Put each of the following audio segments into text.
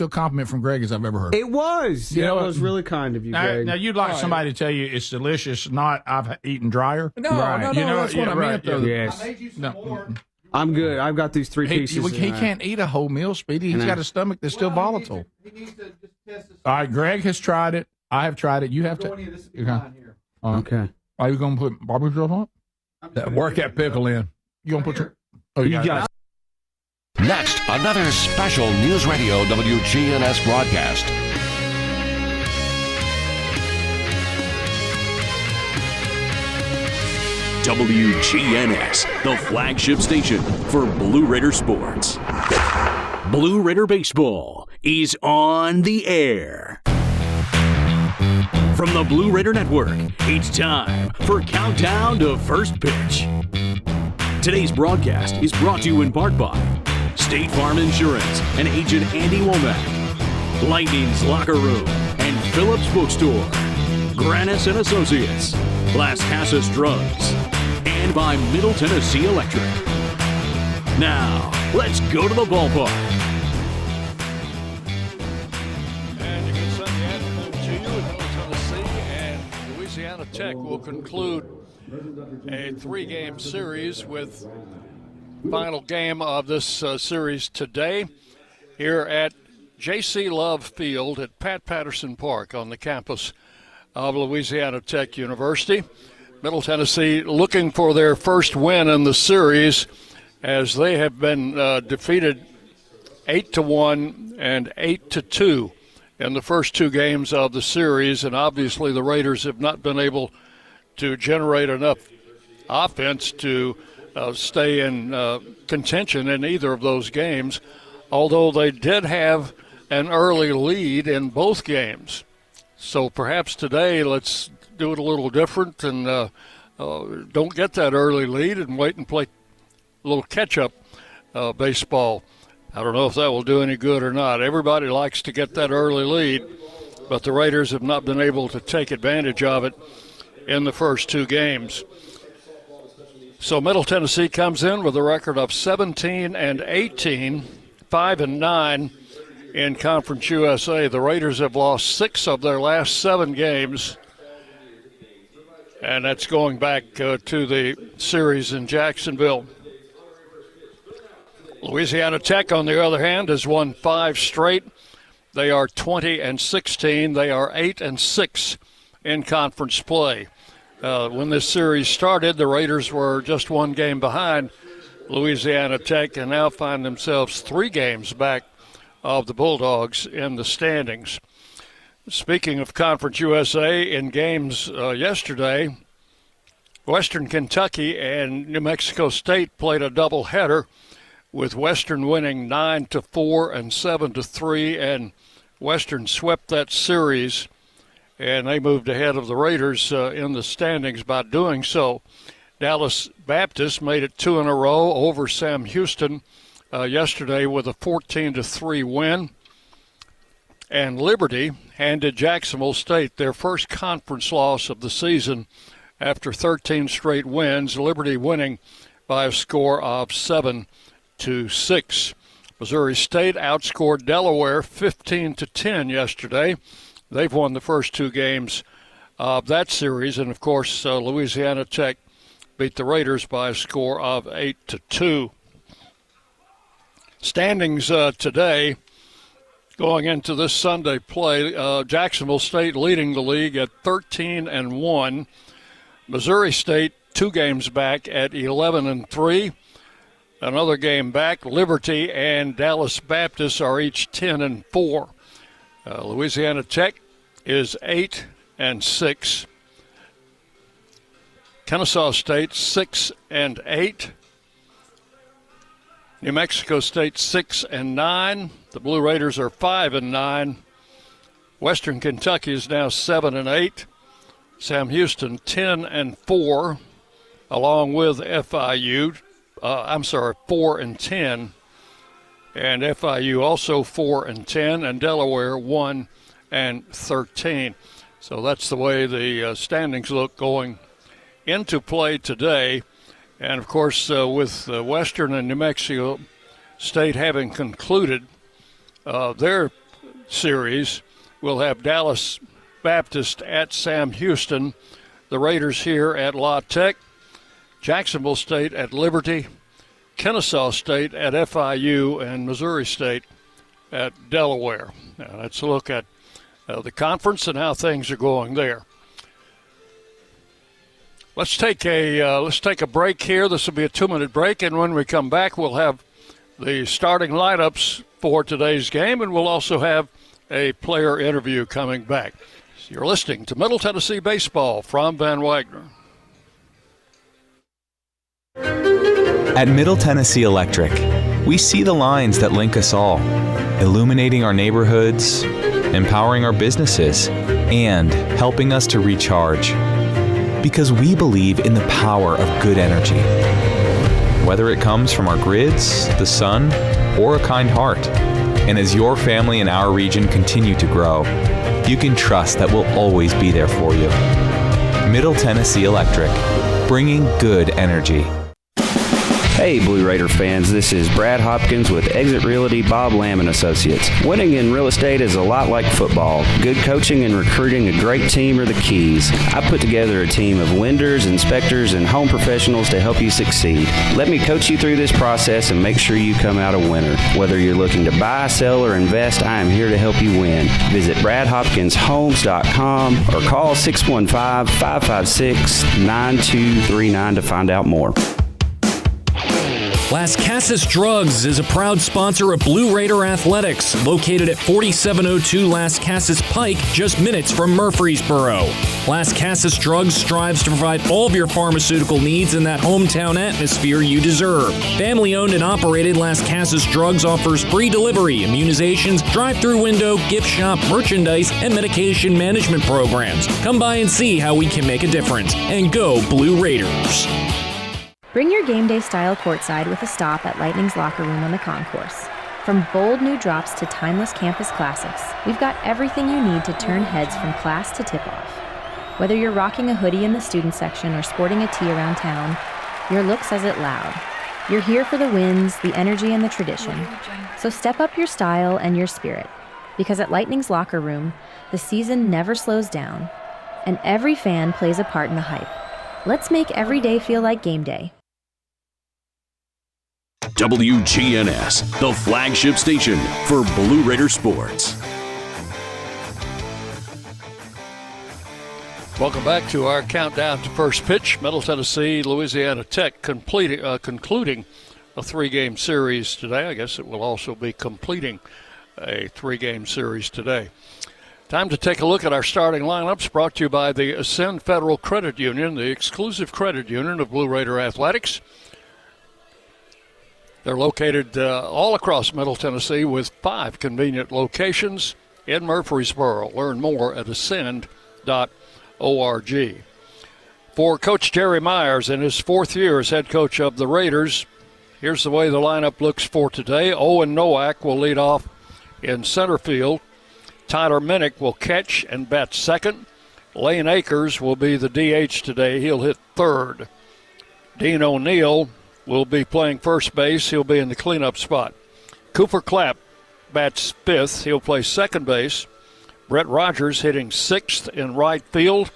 a compliment from Greg as I've ever heard. It was. You know it what? was really kind of you, Greg. Now you'd like somebody to tell you it's delicious, not I've eaten drier. No, Right. no, You know, that's what I meant, though. Yes. I made you some No. more. I'm good. I've got these 3 pieces. He can't eat a whole meal, Speedy. He's No. got a stomach that's still volatile. He needs to just test this. All right, Greg has tried it. I have tried it. You have to. This will be Okay. mine here. Okay. Are you going to put barbecue sauce on it? Work that pickle in. You going to put your. Oh, you got it. Next, another special News Radio WGNS broadcast. WGNS, the flagship station for Blue Raider sports. Blue Raider baseball is on the air. From the Blue Raider Network, it's time for Countdown to First Pitch. Today's broadcast is brought to you in part by State Farm Insurance and agent Andy Womack, Lightning's Locker Room and Phillips Bookstore, Granis and Associates, Las Casas Drugs, and by Middle Tennessee Electric. Now, let's go to the ballpark. And a good Sunday afternoon to you in Middle Tennessee, and Louisiana Tech will conclude a 3-game series with final game of this series today here at J.C. Love Field at Pat Patterson Park on the campus of Louisiana Tech University. Middle Tennessee looking for their first win in the series as they have been defeated 8-1 and 8-2 in the first 2 games of the series, and obviously the Raiders have not been able to generate enough offense to stay in contention in either of those games, although they did have an early lead in both games. So perhaps today let's do it a little different and don't get that early lead and wait and play a little catch-up baseball. I don't know if that will do any good or not. Everybody likes to get that early lead, but the Raiders have not been able to take advantage of it in the first 2 games. So Middle Tennessee comes in with a record of 17-18, 5-9 in Conference USA. The Raiders have lost 6 of their last 7 games, and that's going back to the series in Jacksonville. Louisiana Tech, on the other hand, has won 5 straight. They are 20-16. They are 8-6 in conference play. When this series started, the Raiders were just 1 game behind Louisiana Tech and now find themselves 3 games back of the Bulldogs in the standings. Speaking of Conference USA, in games yesterday, Western Kentucky and New Mexico State played a doubleheader, with Western winning 9-4 and 7-3, and Western swept that series, and they moved ahead of the Raiders in the standings by doing so. Dallas Baptist made it 2 in a row over Sam Houston yesterday with a 14-3 win. And Liberty handed Jacksonville State their first conference loss of the season after 13 straight wins, Liberty winning by a score of 7-6. Missouri State outscored Delaware 15-10 yesterday. They've won the first 2 games of that series, and of course Louisiana Tech beat the Raiders by a score of 8-2. Standings today, going into this Sunday play, Jacksonville State leading the league at 13-1. Missouri State 2 games back at 11-3. Another game back, Liberty and Dallas Baptist are each 10-4. Louisiana Tech is 8-6. Kennesaw State 6-8. New Mexico State 6-9. The Blue Raiders are 5-9. Western Kentucky is now 7-8. Sam Houston 10-4, along with FIU. 4-10, and FIU also 4-10, and Delaware 1-13. So that's the way the standings look going into play today. And of course, with Western and New Mexico State having concluded their series. We'll have Dallas Baptist at Sam Houston, the Raiders here at La Tech, Jacksonville State at Liberty, Kennesaw State at FIU, and Missouri State at Delaware. Now let's look at the conference and how things are going there. Let's take a break here. This will be a 2-minute break, and when we come back, we'll have the starting lineups for today's game, and we'll also have a player interview coming back. You're listening to Middle Tennessee Baseball from Van Wagner. At Middle Tennessee Electric, we see the lines that link us all, illuminating our neighborhoods, empowering our businesses, and helping us to recharge. Because we believe in the power of good energy. Whether it comes from our grids, the sun, or a kind heart. And as your family and our region continue to grow, you can trust that we'll always be there for you. Middle Tennessee Electric, bringing good energy. Hey Blue Raider fans, this is Brad Hopkins with Exit Realty Bob Lamb & Associates. Winning in real estate is a lot like football. Good coaching and recruiting a great team are the keys. I put together a team of lenders, inspectors, and home professionals to help you succeed. Let me coach you through this process and make sure you come out a winner. Whether you're looking to buy, sell, or invest, I am here to help you win. Visit BradHopkinsHomes.com or call 615-556-9239 to find out more. Las Casas Drugs is a proud sponsor of Blue Raider Athletics, located at 4702 Las Casas Pike, just minutes from Murfreesboro. Las Casas Drugs strives to provide all of your pharmaceutical needs in that hometown atmosphere you deserve. Family-owned and operated, Las Casas Drugs offers free delivery, immunizations, drive-through window, gift shop, merchandise, and medication management programs. Come by and see how we can make a difference. And go Blue Raiders! Bring your game day style courtside with a stop at Lightning's locker room on the concourse. From bold new drops to timeless campus classics, we've got everything you need to turn heads from class to tip-off. Whether you're rocking a hoodie in the student section or sporting a tee around town, your look says it loud. You're here for the wins, the energy, and the tradition. So step up your style and your spirit, because at Lightning's locker room, the season never slows down, and every fan plays a part in the hype. Let's make every day feel like game day. WGNS, the flagship station for Blue Raider sports. Welcome back to our countdown to first pitch. Middle Tennessee, Louisiana Tech concluding a 3-game series today. I guess it will also be completing a 3-game series today. Time to take a look at our starting lineups, brought to you by the Ascend Federal Credit Union, the exclusive credit union of Blue Raider Athletics. They're located all across Middle Tennessee with 5 convenient locations in Murfreesboro. Learn more at ascend.org. For Coach Jerry Myers in his 4th year as head coach of the Raiders, here's the way the lineup looks for today. Owen Nowak will lead off in center field. Tyler Minnick will catch and bat second. Lane Akers will be the DH today. He'll hit third. Dean O'Neill will be playing first base. He'll be in the cleanup spot. Cooper Clapp bats fifth. He'll play second base. Brett Rogers hitting sixth in right field.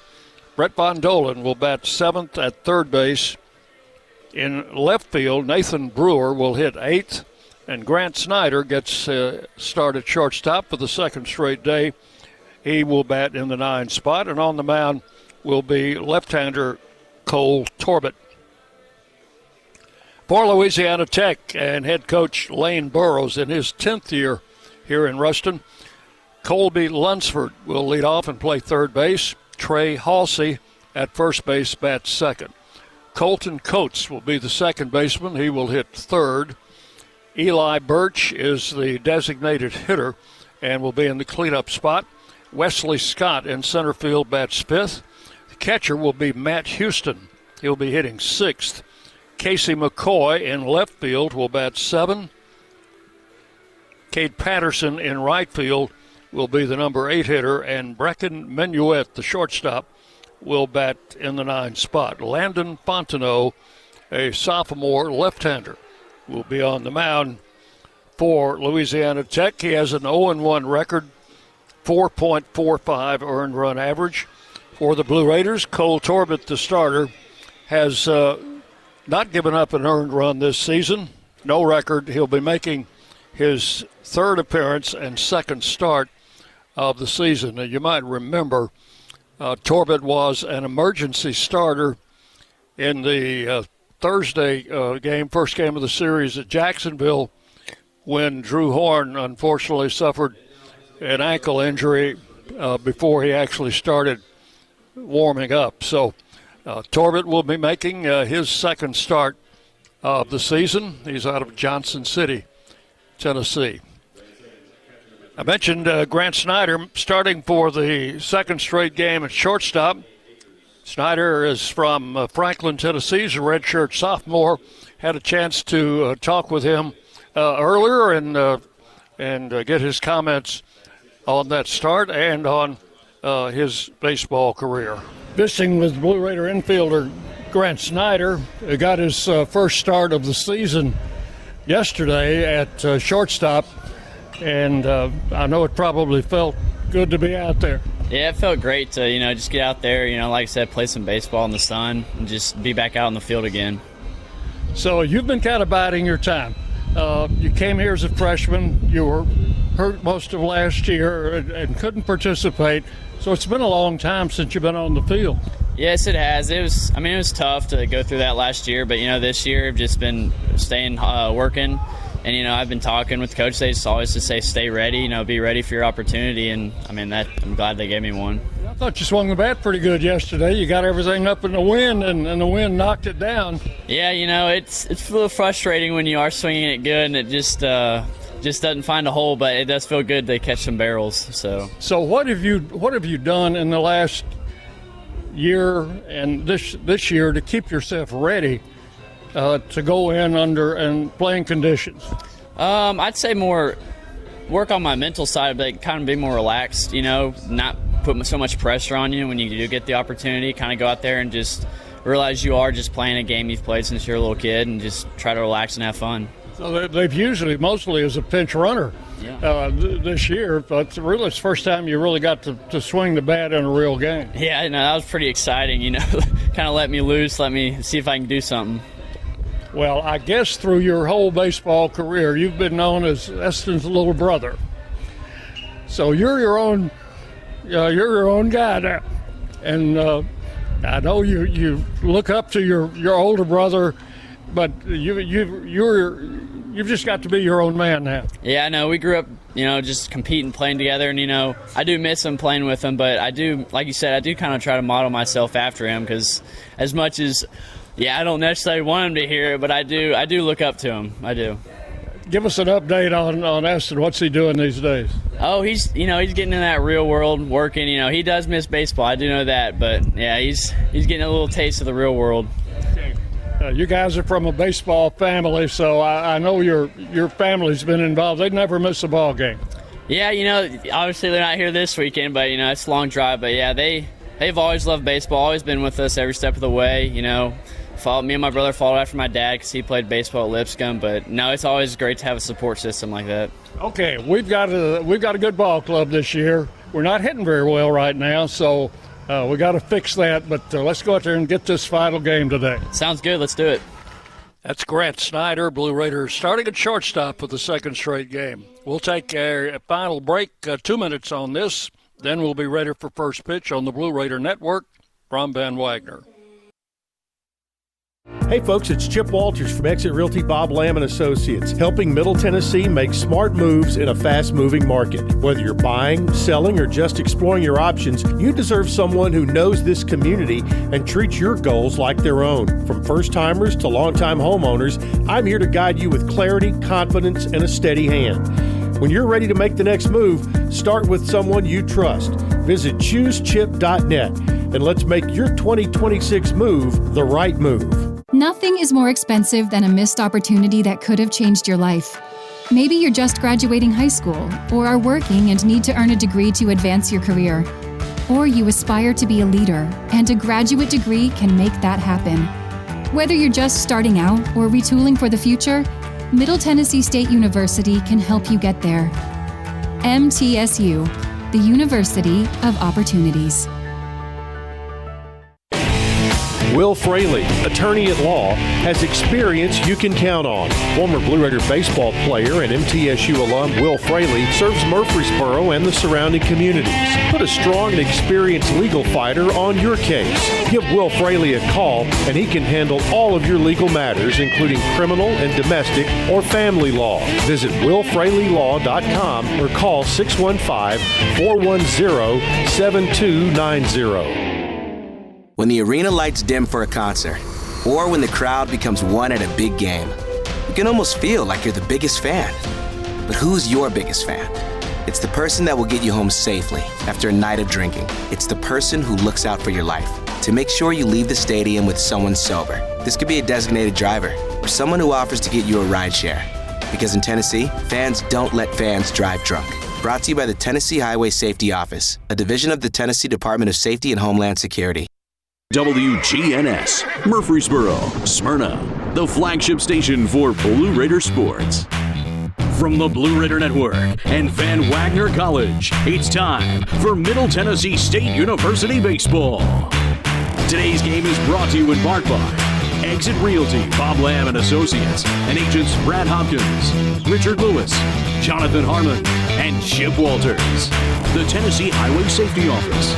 Brett Von Dolen will bat seventh at third base. In left field, Nathan Brewer will hit eighth. And Grant Snyder gets started shortstop for the second straight day. He will bat in the 9 spot. And on the mound will be left-hander Cole Torbett. For Louisiana Tech and head coach Lane Burrows in his 10th year here in Ruston, Colby Lunsford will lead off and play third base. Trey Halsey at first base bats second. Colton Coates will be the second baseman. He will hit third. Eli Birch is the designated hitter and will be in the cleanup spot. Wesley Scott in center field bats fifth. The catcher will be Matt Houston. He'll be hitting sixth. Casey McCoy in left field will bat 7. Cade Patterson in right field will be the number 8 hitter, and Brecken Menuet, the shortstop, will bat in the 9 spot. Landon Fontenot, a sophomore left-hander, will be on the mound for Louisiana Tech. He has an 0-1 record 4.45 earned run average. For the Blue Raiders, Cole Torbett, the starter, has not given up an earned run this season. No record. He'll be making his third appearance and second start of the season. Now, you might remember Torbett was an emergency starter in the Thursday game, first game of the series at Jacksonville, when Drew Horn unfortunately suffered an ankle injury before he actually started warming up. So Torbett will be making his second start of the season. He's out of Johnson City, Tennessee. I mentioned Grant Snyder starting for the second straight game at shortstop. Snyder is from Franklin, Tennessee. He's a redshirt sophomore. Had a chance to talk with him earlier and get his comments on that start and on his baseball career. Visiting with Blue Raider infielder Grant Snyder, got his first start of the season yesterday at shortstop, and I know it probably felt good to be out there. Yeah, it felt great to, just get out there, like I said, play some baseball in the sun and just be back out in the field again. So you've been kind of biding your time. You came here as a freshman. You were hurt most of last year and couldn't participate. So it's been a long time since you've been on the field. Yes, it has. It was tough to go through that last year, but, this year I've just been staying, working. And, I've been talking with the coach. They just always just say, stay ready, be ready for your opportunity. And, I'm glad they gave me one. I thought you swung the bat pretty good yesterday. You got everything up in the wind, and the wind knocked it down. Yeah, it's a little frustrating when you are swinging it good and it just doesn't find a hole, but it does feel good to catch some barrels. So what have you done in the last year and this year to keep yourself ready to go in under and playing conditions? I'd say more work on my mental side, but kind of be more relaxed, not put so much pressure on you when you do get the opportunity. Kind of go out there and just realize you are just playing a game you've played since you're a little kid and just try to relax and have fun. So they've mostly as a pinch runner this year, but really it's the first time you really got to swing the bat in a real game. Yeah, that was pretty exciting, kind of let me loose, let me see if I can do something. Well, I guess through your whole baseball career, you've been known as Eston's little brother. So you're your own guy now, and I know you look up to your older brother, but you've just got to be your own man now. Yeah, I know. We grew up, just competing, playing together, and I do miss him playing with him, but I do, like you said, I do kind of try to model myself after him because as much as. Yeah, I don't necessarily want him to hear it, but I do look up to him. I do. Give us an update on Eston. What's he doing these days? Oh, he's getting in that real world, working. He does miss baseball. I do know that, but yeah, he's getting a little taste of the real world. Okay. You guys are from a baseball family, so I know your family's been involved. They never miss a ball game. Yeah, obviously they're not here this weekend, but it's a long drive. But yeah, they've always loved baseball, always been with us every step of the way. Me and my brother followed after my dad because he played baseball at Lipscomb. But no, it's always great to have a support system like that. Okay, we've got a good ball club this year. We're not hitting very well right now, so we got to fix that. But let's go out there and get this final game today. Sounds good. Let's do it. That's Grant Snyder, Blue Raiders, starting at shortstop for the second straight game. We'll take a final break, 2 minutes on this. Then we'll be ready for first pitch on the Blue Raider Network from Van Wagner. Hey folks, it's Chip Walters from Exit Realty Bob Lamb & Associates, helping Middle Tennessee make smart moves in a fast-moving market. Whether you're buying, selling, or just exploring your options, you deserve someone who knows this community and treats your goals like their own. From first-timers to long-time homeowners, I'm here to guide you with clarity, confidence, and a steady hand. When you're ready to make the next move, start with someone you trust. Visit ChooseChip.net and let's make your 2026 move the right move. Nothing is more expensive than a missed opportunity that could have changed your life. Maybe you're just graduating high school or are working and need to earn a degree to advance your career. Or you aspire to be a leader, and a graduate degree can make that happen. Whether you're just starting out or retooling for the future, Middle Tennessee State University can help you get there. MTSU, the University of Opportunities. Will Fraley, attorney at law, has experience you can count on. Former Blue Raider baseball player and MTSU alum Will Fraley serves Murfreesboro and the surrounding communities. Put a strong and experienced legal fighter on your case. Give Will Fraley a call and he can handle all of your legal matters, including criminal and domestic or family law. Visit willfraleylaw.com or call 615-410-7290. When the arena lights dim for a concert, or when the crowd becomes one at a big game, you can almost feel like you're the biggest fan. But who's your biggest fan? It's the person that will get you home safely after a night of drinking. It's the person who looks out for your life to make sure you leave the stadium with someone sober. This could be a designated driver or someone who offers to get you a ride share. Because in Tennessee, fans don't let fans drive drunk. Brought to you by the Tennessee Highway Safety Office, a division of the Tennessee Department of Safety and Homeland Security. WGNS, Murfreesboro, Smyrna, the flagship station for Blue Raider sports. From the Blue Raider Network and Van Wagner College, it's time for Middle Tennessee State University baseball. Today's game is brought to you in part by Exit Realty, Bob Lamb and Associates, and agents Brad Hopkins, Richard Lewis, Jonathan Harmon, and Chip Walters, the Tennessee Highway Safety Office,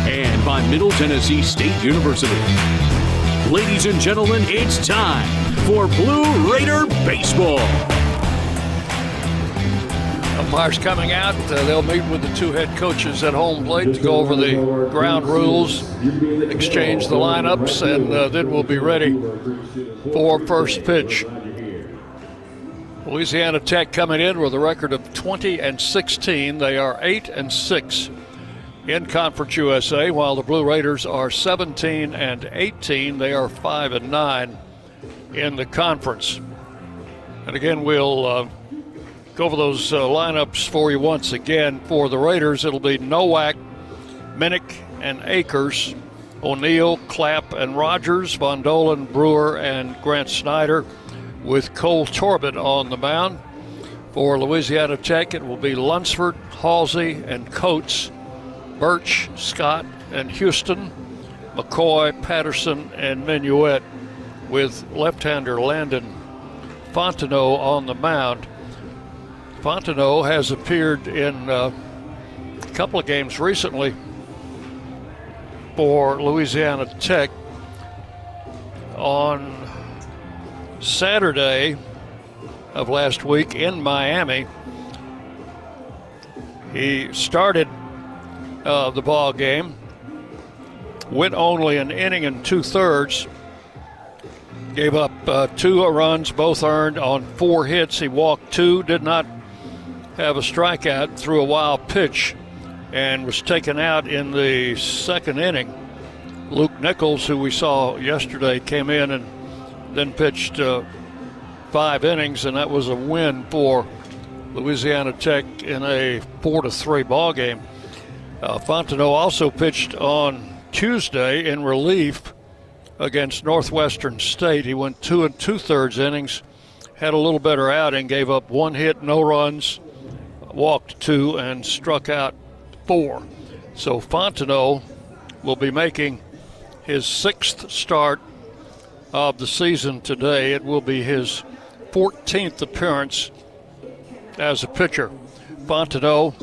and by Middle Tennessee State University. Ladies and gentlemen, it's time for Blue Raider baseball. Umpires coming out. They'll meet with the two head coaches at home plate to go over the ground rules, exchange the lineups, and then we'll be ready for first pitch. Louisiana Tech coming in with a record of 20-16. They are 8-6 in Conference USA, while the Blue Raiders are 17-18. They are 5-9 in the conference. And again, we'll go over those lineups for you once again. For the Raiders, it'll be Nowak, Minnick, and Akers, O'Neill, Clapp, and Rogers, Von Dolan, Brewer, and Grant Snyder, with Cole Torbett on the mound. For Louisiana Tech, it will be Lunsford, Halsey, and Coates, Birch, Scott, and Houston, McCoy, Patterson, and Minuet, with left-hander Landon Fontenot on the mound. Fontenot has appeared in a couple of games recently for Louisiana Tech. On Saturday of last week in Miami, he started the ball game, went only an inning and 2/3, gave up 2 runs, both earned on 4 hits. He walked 2, did not have a strikeout, threw a wild pitch, and was taken out in the second inning. Luke Nichols, who we saw yesterday, came in and then pitched 5 innings, and that was a win for Louisiana Tech in a 4-3 ball game. Fontenot also pitched on Tuesday in relief against Northwestern State. He went 2 2/3 innings, had a little better outing, gave up 1 hit, no runs, walked 2, and struck out 4. So Fontenot will be making his 6th start of the season today. It will be his 14th appearance as a pitcher. Fontenot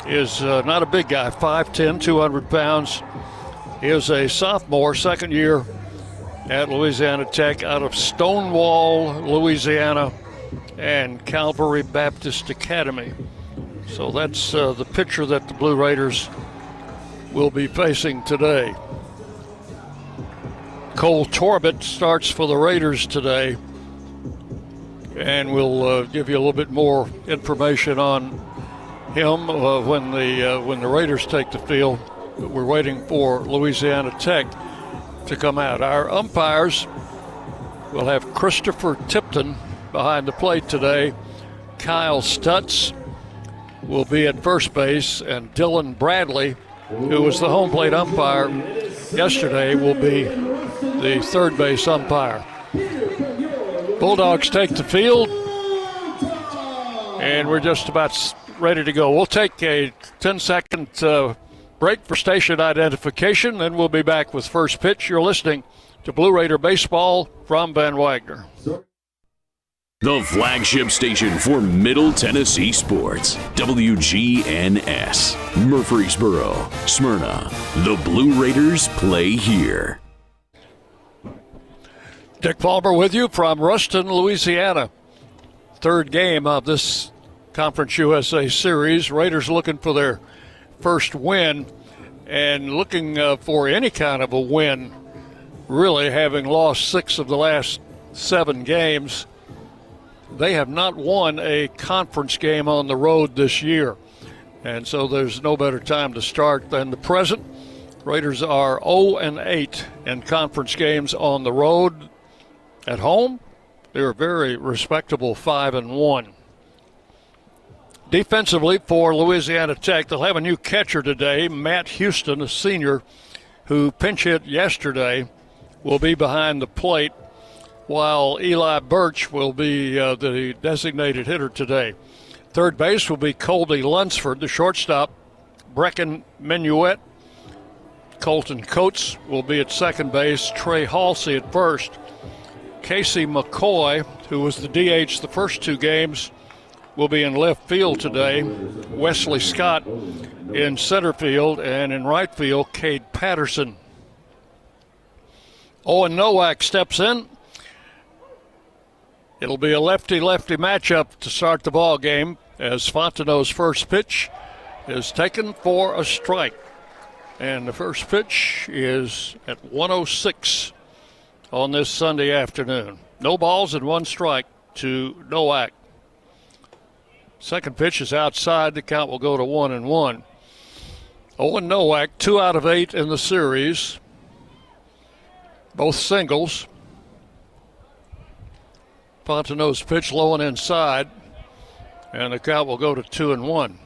is not a big guy, 5'10", 200 pounds. He is a sophomore, second year at Louisiana Tech, out of Stonewall, Louisiana, and Calvary Baptist Academy. So that's the pitcher that the Blue Raiders will be facing today. Cole Torbett starts for the Raiders today, and we'll give you a little bit more information on him when the Raiders take the field. We're waiting for Louisiana Tech to come out. Our umpires will have Christopher Tipton behind the plate today. Kyle Stutz will be at first base, and Dylan Bradley, who was the home plate umpire yesterday, will be the third base umpire. Bulldogs take the field, and we're just about ready to go. We'll take a 10-second break for station identification, then we'll be back with first pitch. You're listening to Blue Raider Baseball from Van Wagner. The flagship station for Middle Tennessee sports, WGNS, Murfreesboro, Smyrna. The Blue Raiders play here. Dick Palmer with you from Ruston, Louisiana. Third game of this Conference USA series. Raiders looking for their first win and looking for any kind of a win, really, having lost 6 of the last 7 games. They have not won a conference game on the road this year, and so there's no better time to start than the present. Raiders are 0-8 in conference games on the road. At home, they're very respectable 5-1. Defensively for Louisiana Tech, they'll have a new catcher today. Matt Houston, a senior who pinch hit yesterday, will be behind the plate, while Eli Birch will be the designated hitter today. Third base will be Colby Lunsford. The shortstop, Brecken Minuet. Colton Coates will be at second base. Trey Halsey at first. Casey McCoy, who was the DH the first 2 games, will be in left field today. Wesley Scott in center field, and in right field, Cade Patterson. Owen Nowak steps in. It'll be a lefty-lefty matchup to start the ball game as Fontenot's first pitch is taken for a strike. And the first pitch is at 1:06 on this Sunday afternoon. No balls and 1 strike to Nowak. Second pitch is outside. The count will go to 1-1. Owen Nowak, 2 out of 8 in the series. Both singles. Fontenot's pitch low and inside, and the count will go to 2-1.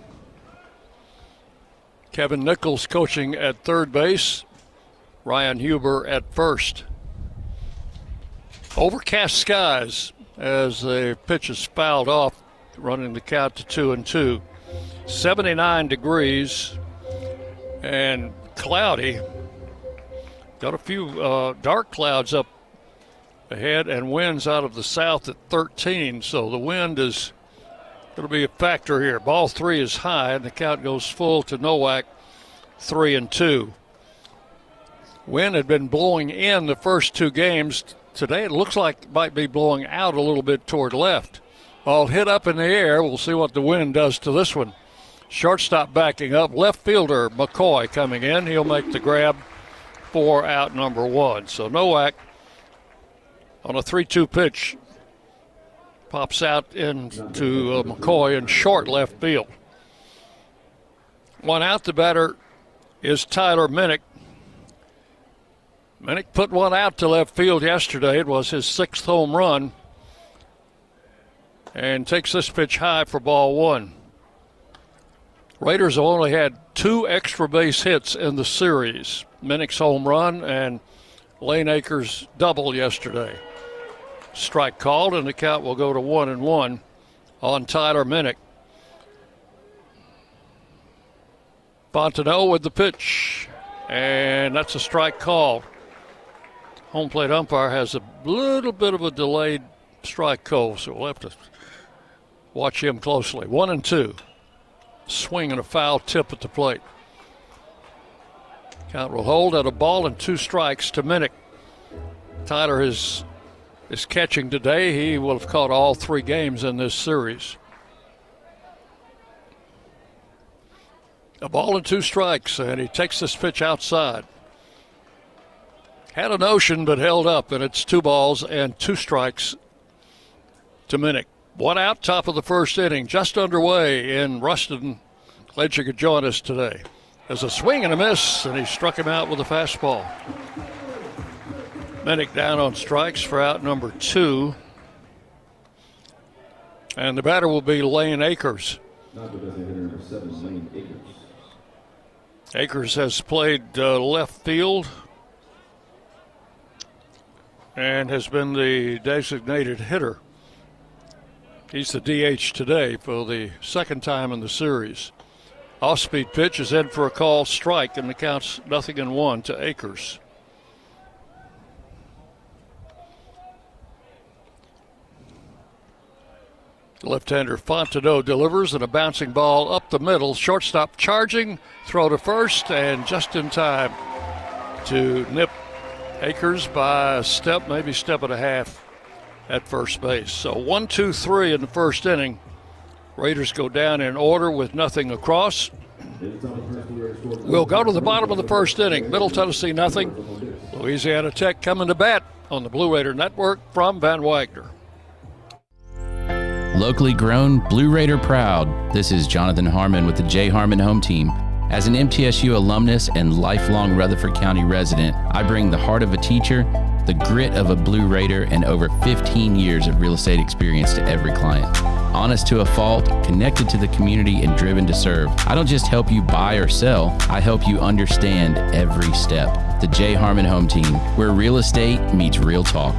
Kevin Nichols coaching at third base. Ryan Huber at first. Overcast skies as the pitch is fouled off, running the count to 2-2. 79 degrees and cloudy. Got a few dark clouds up ahead and winds out of the south at 13, so the wind is going to be a factor here. Ball 3 is high, and the count goes full to Nowak, 3-2. Wind had been blowing in the first 2 games. Today it looks like it might be blowing out a little bit toward left. Ball hit up in the air. We'll see what the wind does to this one. Shortstop backing up. Left fielder McCoy coming in. He'll make the grab for out number 1. So Nowak on a 3-2 pitch pops out into McCoy in short left field. 1 out. The batter is Tyler Minnick. Minnick put 1 out to left field yesterday. It was his 6th home run. And takes this pitch high for ball 1. Raiders have only had 2 extra base hits in the series. Minnick's home run and Lane Akers' double yesterday. Strike called, and the count will go to 1-1 on Tyler Minnick. Fontenot with the pitch, and that's a strike called. Home plate umpire has a little bit of a delayed strike call, so we'll have to watch him closely. 1-2. Swing and a foul tip at the plate. Count will hold at a ball and 2 strikes to Minnick. Tyler is catching today. He will have caught all 3 games in this series. A ball and 2 strikes, and he takes this pitch outside. Had a notion, but held up, and it's 2 balls and 2 strikes to Minnick. 1 out, top of the first inning, just underway in Ruston. Glad you could join us today. There's a swing and a miss, and he struck him out with a fastball. Minnick down on strikes for out number 2. And the batter will be Lane Akers. Akers has played left field and has been the designated hitter He's the DH today for the second time in the series. Off-speed pitch is in for a call strike, and the count's 0-1 to Akers. Left-hander Fontenot delivers, and a bouncing ball up the middle. Shortstop charging, throw to first, and just in time to nip Akers by a step, maybe step and a half at first base. So 1-2-3 in the first inning. Raiders go down in order with nothing across. We'll go to the bottom of the first inning. Middle Tennessee nothing. Louisiana Tech coming to bat on the Blue Raider Network from Van Wagner. Locally grown, Blue Raider proud. This is Jonathan Harmon with the J. Harmon Home Team. As an MTSU alumnus and lifelong Rutherford County resident, I bring the heart of a teacher, the grit of a Blue Raider, and over 15 years of real estate experience to every client. Honest to a fault, connected to the community, and driven to serve. I don't just help you buy or sell, I help you understand every step. The J. Harmon Home Team, where real estate meets real talk.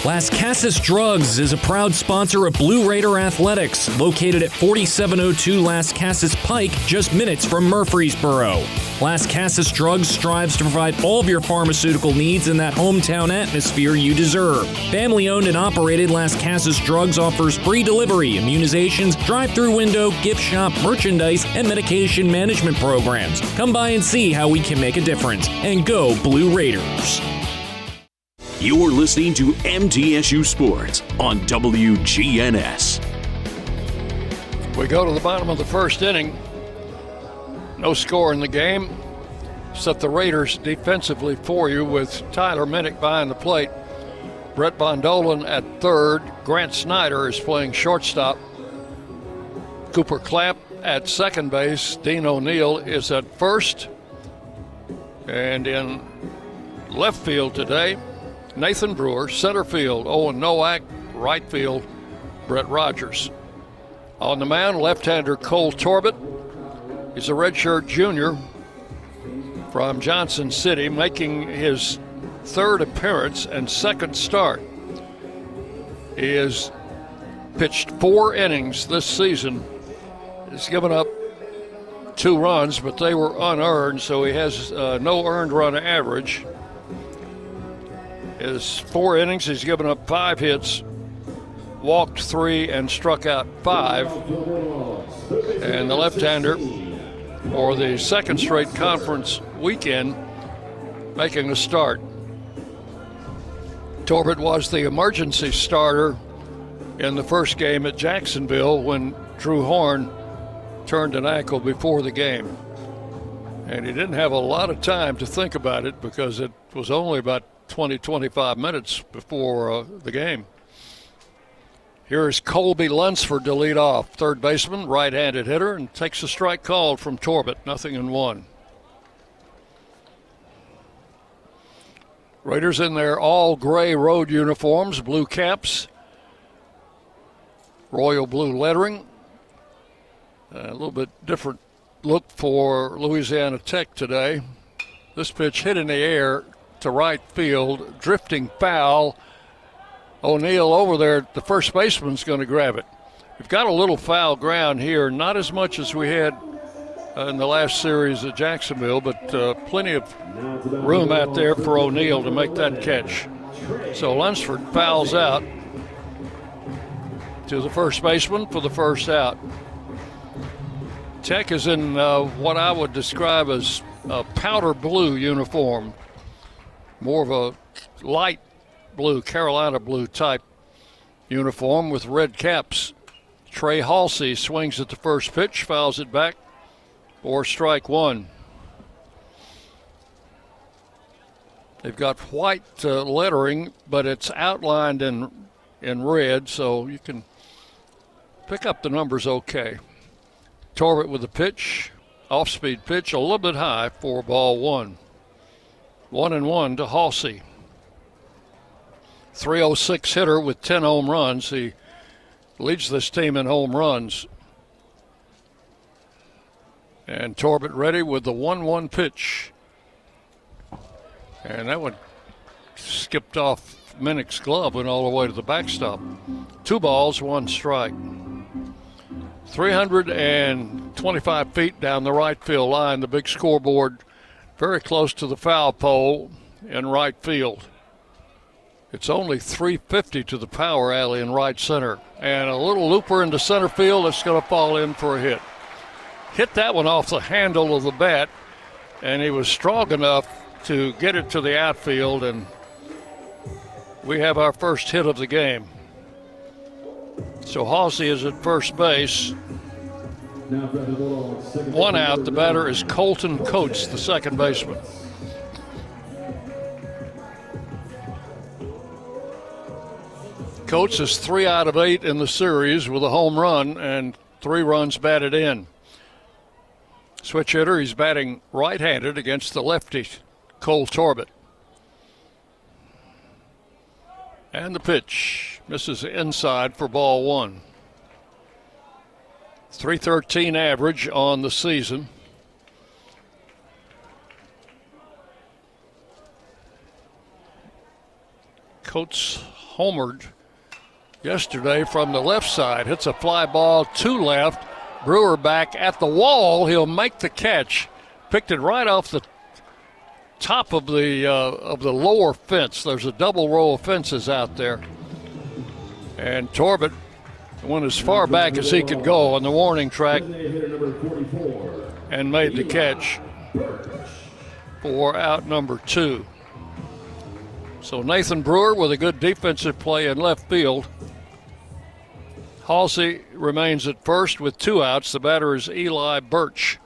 Las Casas Drugs is a proud sponsor of Blue Raider Athletics, located at 4702 Las Casas Pike, just minutes from Murfreesboro. Las Casas Drugs strives to provide all of your pharmaceutical needs in that hometown atmosphere you deserve. Family-owned and operated, Las Casas Drugs offers free delivery, immunizations, drive-through window, gift shop, merchandise, and medication management programs. Come by and see how we can make a difference. And go Blue Raiders. You're listening to MTSU Sports on WGNS. We go to the bottom of the first inning. No score in the game. Set the Raiders defensively for you with Tyler Minnick behind the plate. Brett Bondolan at third. Grant Snyder is playing shortstop. Cooper Clapp at second base. Dean O'Neill is at first. And in left field today, Nathan Brewer. Center field, Owen Nowak. Right field, Brett Rogers. On the mound, left-hander Cole Torbett. He's a redshirt junior from Johnson City, making his third appearance and second start. He has pitched 4 innings this season. He's given up 2 runs, but they were unearned, so he has no earned run average. His 4 innings, he's given up 5 hits, walked 3, and struck out 5. And the left-hander, for the second straight conference weekend, making a start. Torbett was the emergency starter in the first game at Jacksonville when Drew Horn turned an ankle before the game. And he didn't have a lot of time to think about it because it was only about 20-25 minutes before the game. Here's Colby Lunsford to lead off. Third baseman, right-handed hitter, and takes a strike called from Torbett. 0-1. Raiders in their all-gray road uniforms, blue caps, royal blue lettering. A little bit different look for Louisiana Tech today. This pitch hit in the air to right field, drifting foul. O'Neill over there, the first baseman's going to grab it. We've got a little foul ground here, not as much as we had in the last series at Jacksonville, but plenty of room out there for O'Neill to make that catch. So Lunsford fouls out to the first baseman for the first out. Tech is in what I would describe as a powder blue uniform, more of a light blue, Carolina blue type uniform with red caps. Trey Halsey swings at the first pitch, fouls it back for strike 1. They've got white lettering, but it's outlined in red, so you can pick up the numbers okay. Torbett with the pitch, off-speed pitch, a little bit high for ball 1. 1-1 to Halsey. 306 hitter with 10 home runs. He leads this team in home runs. And Torbett ready with the 1-1 pitch. And that one skipped off Minnick's glove went all the way to the backstop. 2 balls, 1 strike. 325 feet down the right field line, the big scoreboard very close to the foul pole in right field. It's only 350 to the power alley in right center. And a little looper into center field that's going to fall in for a hit. Hit that one off the handle of the bat, and he was strong enough to get it to the outfield, and we have our first hit of the game. So Halsey is at first base. 1 out. The batter is Colton Coates, the second baseman. Coates is 3 out of 8 in the series with a home run and 3 runs batted in. Switch hitter, he's batting right-handed against the lefty, Cole Torbett. And the pitch misses inside for ball 1. 313 average on the season. Coates homered yesterday from the left side. Hits a fly ball to left. Brewer back at the wall. He'll make the catch. Picked it right off the top of the lower fence. There's a double row of fences out there. And Torbett went as far back as he could go on the warning track and made the catch for out number 2. So Nathan Brewer with a good defensive play in left field. Halsey remains at first with 2 outs. The batter is Eli Birch.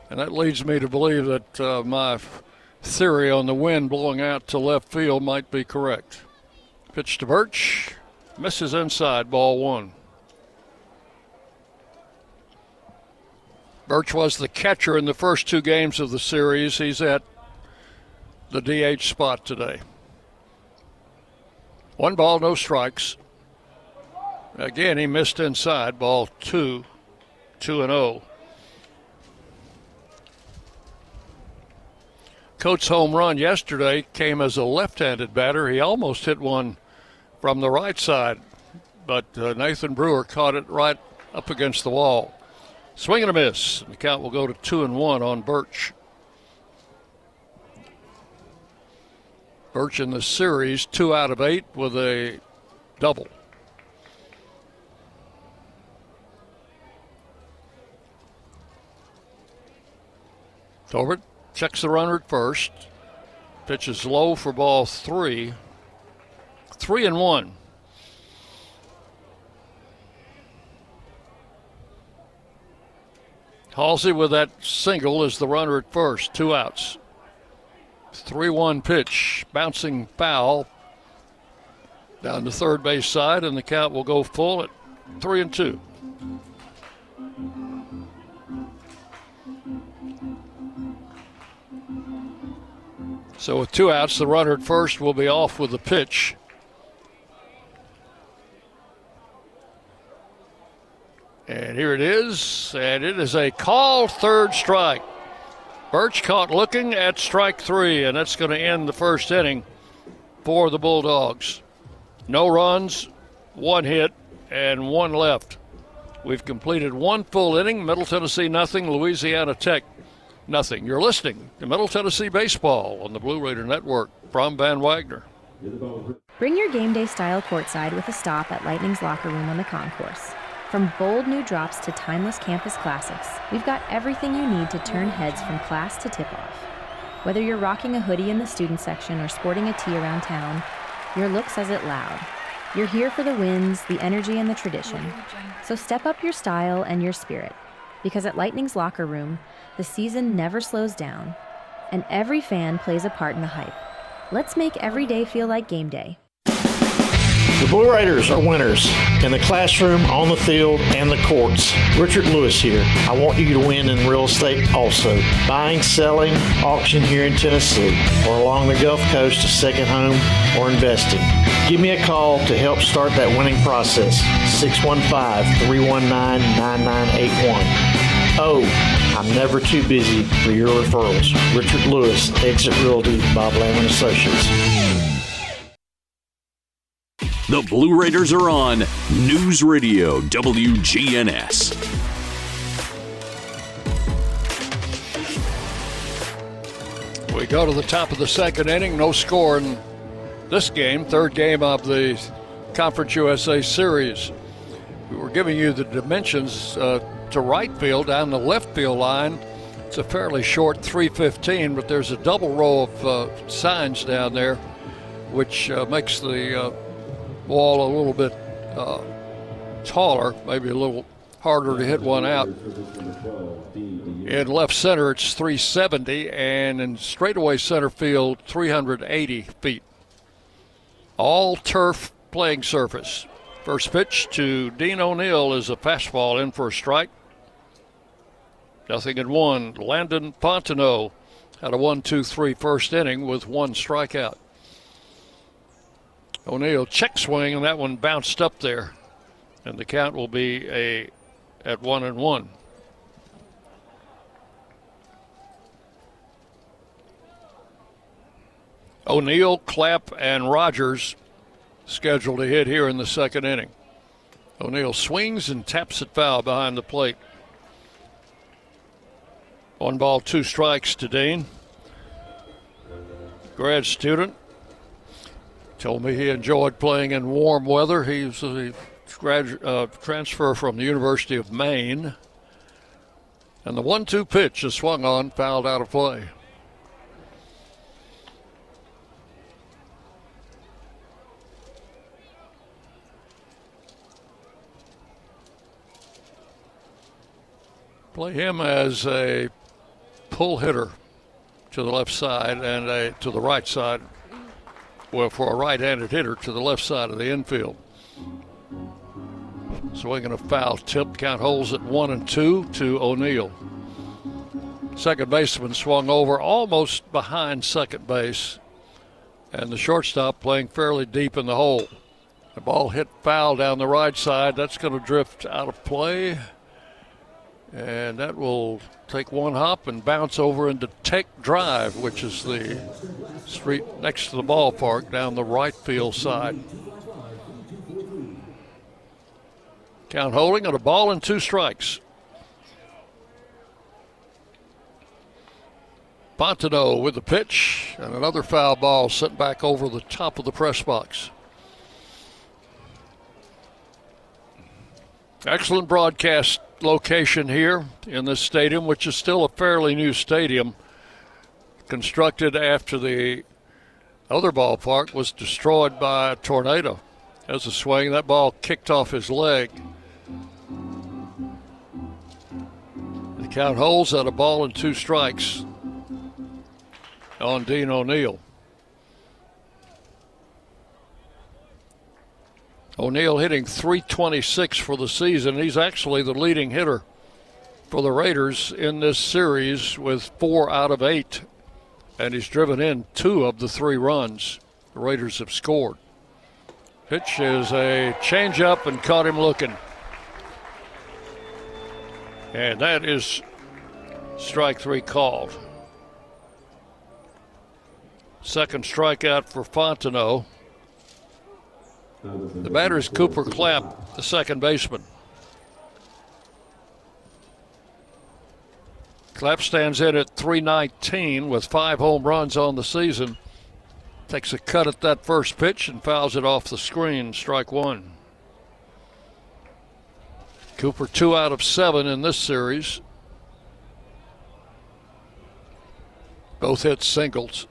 And that leads me to believe that my theory on the wind blowing out to left field might be correct. Pitch to Birch. Misses inside, ball 1. Birch was the catcher in the first 2 games of the series. He's at the DH spot today. 1 ball, no strikes. Again, he missed inside, ball 2, 2-0. Coates' home run yesterday came as a left-handed batter. He almost hit one from the right side, but Nathan Brewer caught it right up against the wall. Swing and a miss. The count will go to 2-1 on Birch. Birch in the series, 2 out of 8 with a double. Torbett checks the runner at first. Pitch is low for ball 3. 3-1. Halsey with that single is the runner at first. 2 outs. 3-1 pitch. Bouncing foul down the third base side, and the count will go full at 3-2. So with 2 outs, the runner at first will be off with the pitch. And here it is, and it is a called third strike. Birch caught looking at strike 3, and that's going to end the first inning for the Bulldogs. No runs, 1 hit, and 1 left. We've completed 1 full inning. Middle Tennessee nothing, Louisiana Tech nothing. You're listening to Middle Tennessee Baseball on the Blue Raider Network from Van Wagner. Bring your game day style courtside with a stop at Lightning's Locker Room on the concourse. From bold new drops to timeless campus classics, we've got everything you need to turn heads from class to tip-off. Whether you're rocking a hoodie in the student section or sporting a tee around town, your look says it loud. You're here for the wins, the energy, and the tradition. So step up your style and your spirit, because at Lightning's Locker Room, the season never slows down, and every fan plays a part in the hype. Let's make every day feel like game day. The Blue Raiders are winners in the classroom, on the field, and the courts. Richard Lewis here. I want you to win in real estate also. Buying, selling, auction here in Tennessee, or along the Gulf Coast, a second home, or investing. Give me a call to help start that winning process. 615-319-9981. Oh, I'm never too busy for your referrals. Richard Lewis, Exit Realty, Bob Lamb & Associates. The Blue Raiders are on News Radio WGNS. We go to the top of the second inning. No score in this game, third game of the Conference USA Series. We were giving you the dimensions to right field. Down the left field line, it's a fairly short 315, but there's a double row of signs down there, which makes the wall a little bit taller, maybe a little harder to hit one out. In left center, it's 370, and in straightaway center field, 380 feet. All turf playing surface. First pitch to Dean O'Neill is a fastball in for a strike. 0-1. Landon Fontenot had a 1-2-3 first inning with one strikeout. O'Neill check swing, and that one bounced up there. And the count will be at 1-1. O'Neill, Clapp, and Rogers scheduled to hit here in the second inning. O'Neill swings and taps it foul behind the plate. 1 ball, 2 strikes to Dean. Grad student. Told me he enjoyed playing in warm weather. He's a transfer from the University of Maine. And the 1-2 pitch is swung on, fouled out of play. Play him as a pull hitter to the left side and to the right side. Well, for a right-handed hitter to the left side of the infield. Swinging a foul tip. Count holds at 1-2 to O'Neill. Second baseman swung over almost behind second base. And the shortstop playing fairly deep in the hole. The ball hit foul down the right side. That's going to drift out of play. And that will take one hop and bounce over into Tech Drive, which is the street next to the ballpark down the right field side. Count holding on a ball and 2 strikes. Fontenot with the pitch, and another foul ball sent back over the top of the press box. Excellent broadcast location here in this stadium, which is still a fairly new stadium, constructed after the other ballpark was destroyed by a tornado. As a swing, that ball kicked off his leg. The count holds at a ball and 2 strikes on Dean O'Neill. O'Neill hitting .326 for the season. He's actually the leading hitter for the Raiders in this series with 4 out of 8. And he's driven in 2 of the 3 runs the Raiders have scored. Pitch is a changeup and caught him looking. And that is strike 3 called. Second strikeout for Fontenot. The batter is Cooper Clapp, the second baseman. Clapp stands in at .319 with 5 home runs on the season. Takes a cut at that first pitch and fouls it off the screen, strike 1. Cooper 2 out of 7 in this series. Both hit singles.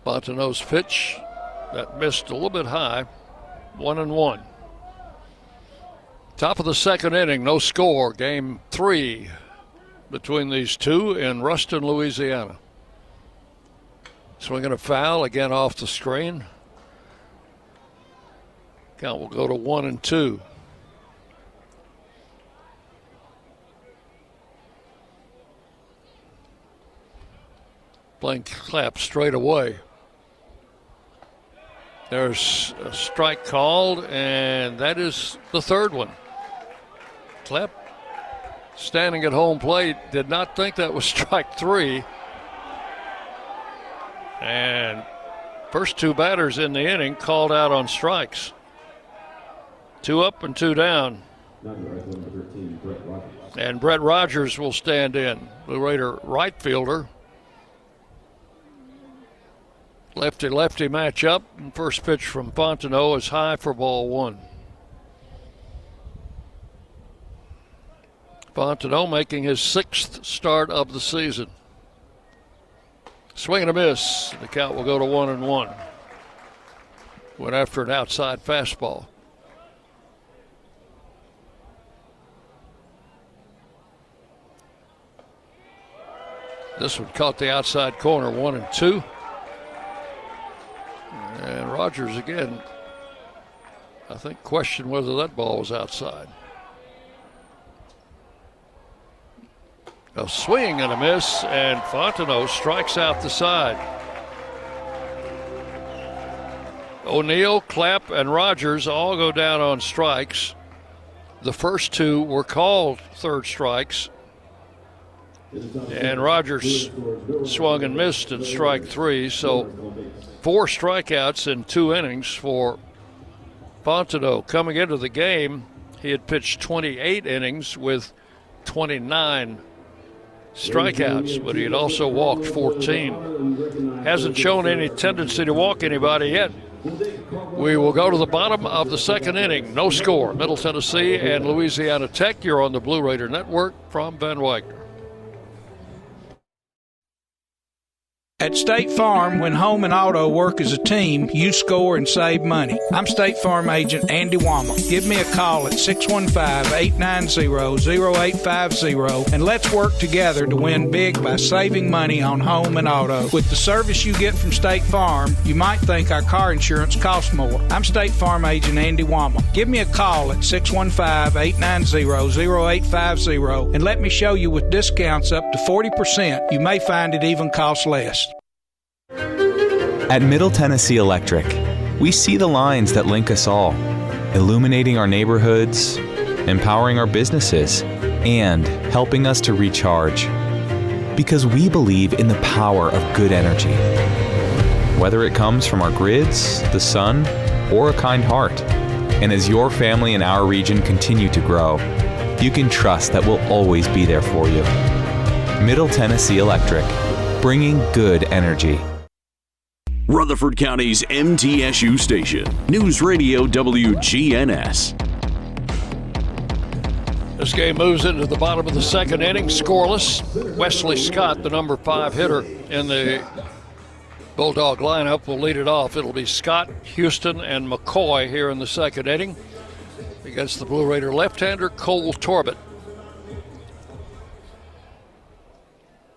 Fontenot's pitch. That missed a little bit high. 1-1. Top of the second inning, no score. Game 3 between these two in Ruston, Louisiana. Swinging a foul again off the screen. Count will go to 1-2. Playing Clapp straight away. There's a strike called, and that is the third one. Clapp, standing at home plate, did not think that was strike 3. And First two batters in the inning called out on strikes. 2 up and 2 down. And Brett Rogers will stand in, Blue Raider right fielder. Lefty-lefty matchup. And first pitch from Fontenot is high for ball 1. Fontenot making his 6th start of the season. Swing and a miss. The count will go to 1-1. Went after an outside fastball. This one caught the outside corner, 1-2. And Rogers again, I think, questioned whether that ball was outside. A swing and a miss, and Fontenot strikes out the side. O'Neill, Clapp, and Rogers all go down on strikes. The first 2 were called third strikes. And Rogers swung and missed at strike 3, so 4 strikeouts in 2 innings for Fontenot. Coming into the game, he had pitched 28 innings with 29 strikeouts, but he had also walked 14. Hasn't shown any tendency to walk anybody yet. We will go to the bottom of the 2nd inning. No score. Middle Tennessee and Louisiana Tech. You're on the Blue Raider Network from Van Wagner. At State Farm, when home and auto work as a team, you score and save money. I'm State Farm agent Andy Wama. Give me a call at 615-890-0850 and let's work together to win big by saving money on home and auto. With the service you get from State Farm, you might think our car insurance costs more. I'm State Farm agent Andy Wama. Give me a call at 615-890-0850 and let me show you with discounts up to 40%. You may find it even costs less. At Middle Tennessee Electric, we see the lines that link us all, illuminating our neighborhoods, empowering our businesses, and helping us to recharge. Because we believe in the power of good energy. Whether it comes from our grids, the sun, or a kind heart. And as your family and our region continue to grow, you can trust that we'll always be there for you. Middle Tennessee Electric, bringing good energy. Rutherford County's MTSU station, News Radio WGNS. This game moves into the bottom of the 2nd inning, scoreless. Wesley Scott, the number 5 hitter in the Bulldog lineup, will lead it off. It'll be Scott, Houston, and McCoy here in the 2nd inning against the Blue Raider left-hander Cole Torbett.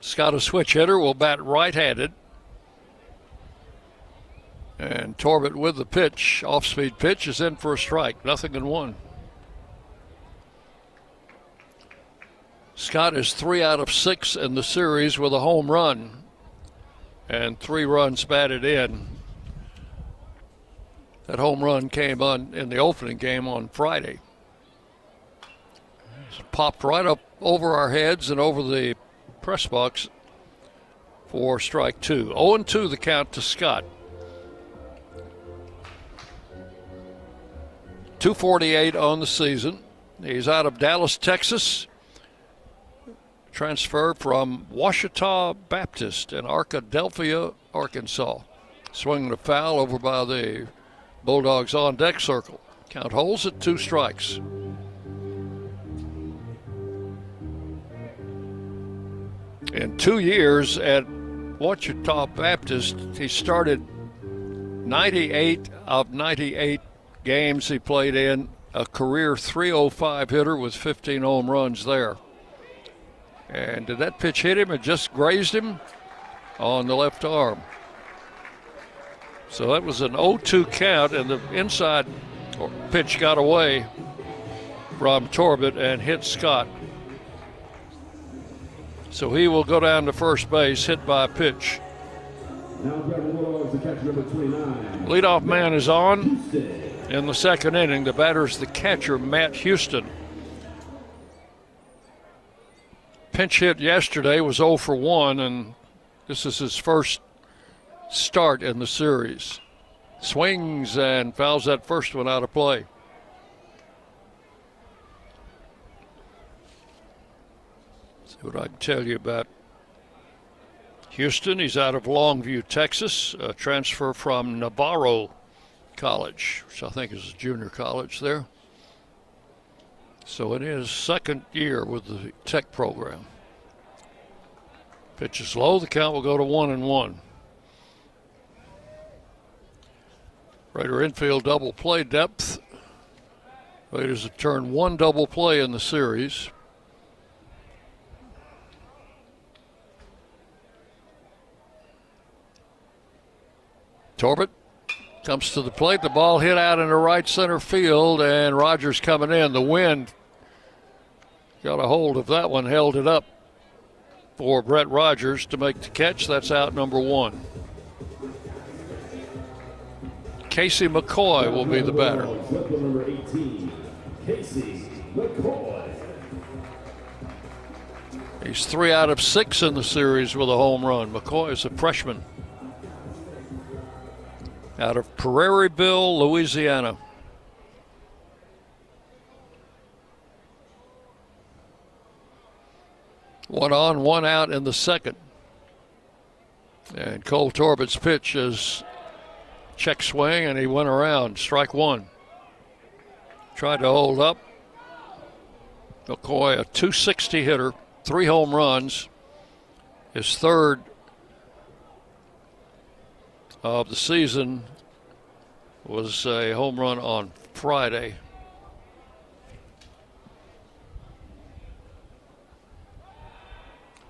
Scott, a switch hitter, will bat right-handed. And Torbett with the pitch, off-speed pitch, is in for a strike, 0-1. Scott is 3 out of 6 in the series with a home run and 3 runs batted in. That home run came on in the opening game on Friday. It's popped right up over our heads and over the press box for strike 2. 0-2 the count to Scott. 248 on the season. He's out of Dallas, Texas. Transfer from Ouachita Baptist in Arkadelphia, Arkansas. Swinging a foul over by the Bulldogs on deck circle. Count holds at 2 strikes. In 2 years at Ouachita Baptist, he started 98 of 98 games he played in, a career .305 hitter with 15 home runs there. And did that pitch hit him? It just grazed him on the left arm. So that was an 0-2 count, and the inside pitch got away from Torbett and hit Scott. So he will go down to first base, hit by a pitch. Leadoff man is on in the 2nd inning. The batter is the catcher, Matt Houston. Pinch hit yesterday, was 0 for 1, and this is his first start in the series. Swings and fouls that first one out of play. See what I can tell you about Houston. He's out of Longview, Texas, a transfer from Navarro College, which I think is a junior college there. So in his second year with the Tech program. Pitch is low, the count will go to 1-1. Raider infield double play depth. Raiders have turned one double play in the series. Torbett comes to the plate. The ball hit out into right center field, and Rogers coming in. The wind got a hold of that one, held it up for Brett Rogers to make the catch. That's out number one. Casey McCoy will be the batter. Number 18, Casey McCoy. He's 3 out of 6 in the series with a home run. McCoy is a freshman out of Prairieville, Louisiana. One on, one out in the second. And Cole Torbett's pitch is check swing, and he went around. Strike one. Tried to hold up. McCoy, a .260 hitter, 3 home runs. His third of the season was a home run on Friday.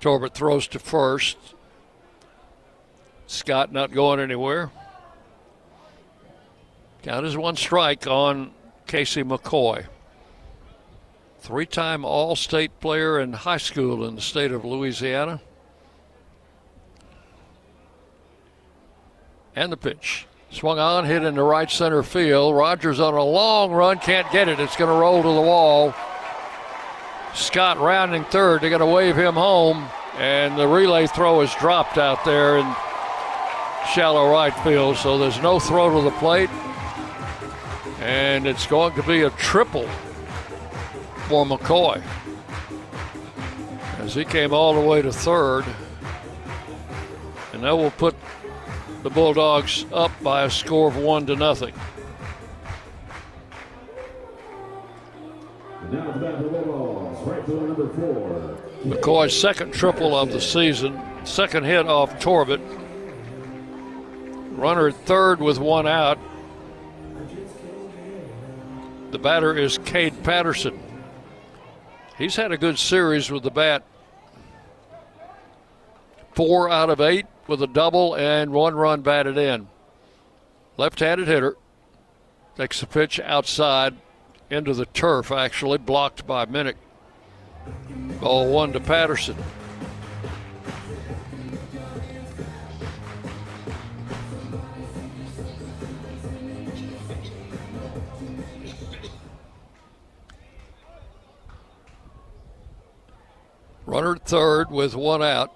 Torbett throws to first. Scott not going anywhere. Count is 1 strike on Casey McCoy. 3-time All-State player in high school in the state of Louisiana. And the pitch. Swung on, hit into right center field. Rogers on a long run, can't get it. It's going to roll to the wall. Scott rounding third. They're going to wave him home. And the relay throw is dropped out there in shallow right field. So there's no throw to the plate. And it's going to be a triple for McCoy as he came all the way to third. And that will put the Bulldogs up by a score of 1-0. McCoy's second triple of the season, second hit off Torbett. Runner at third with 1 out. The batter is Cade Patterson. He's had a good series with the bat. 4 out of 8 with a double and 1 run batted in. Left-handed hitter. Takes the pitch outside into the turf, actually, blocked by Minnick. Ball 1 to Patterson. Runner at third with 1 out.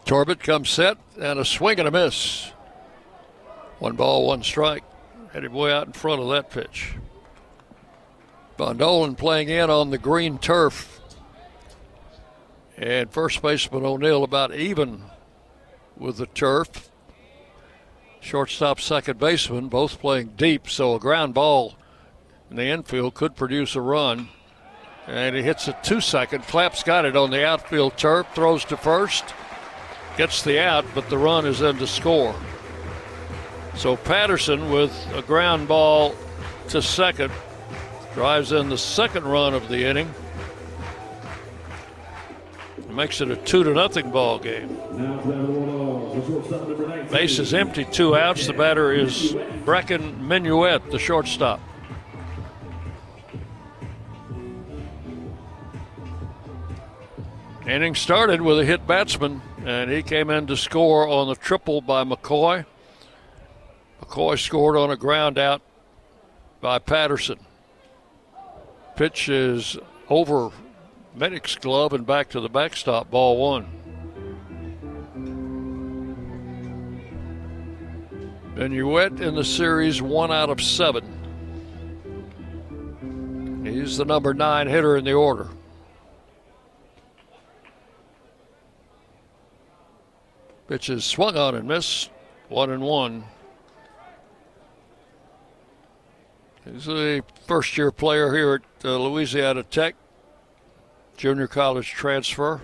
Torbett comes set, and a swing and a miss. 1 ball, 1 strike. Headed way out in front of that pitch. Von Dolan playing in on the green turf. And first baseman O'Neill about even with the turf. Shortstop, second baseman, both playing deep, so a ground ball in the infield could produce a run. And he hits it 2-second. Clapp's got it on the outfield turf, throws to first, gets the out, but the run is in to score. So Patterson with a ground ball to second drives in the second run of the inning. It makes it a 2-0 ball game. Base is empty, 2 outs. The batter is Brecken Minuet, the shortstop. Inning started with a hit batsman, and he came in to score on the triple by McCoy. McCoy scored on a ground out by Patterson. Pitch is over Minnick's glove and back to the backstop, ball one. Benuet in the series, 1 out of 7. He's the number 9 hitter in the order. Pitch is swung on and missed, 1-1. He's a first-year player here at Louisiana Tech, junior college transfer.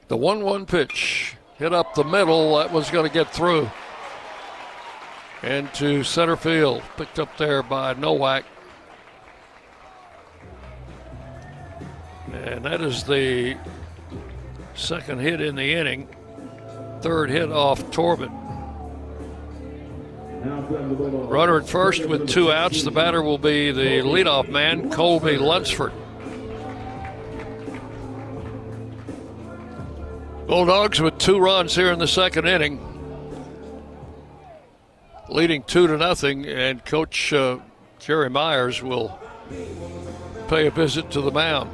The 1-1 pitch hit up the middle. That was going to get through into center field. Picked up there by Nowak. And that is the second hit in the inning. Third hit off Torben. Runner at first with 2 outs. The batter will be the leadoff man, Colby Lunsford. Bulldogs with 2 runs here in the second inning, leading 2-0, and Coach Jerry Myers will pay a visit to the mound.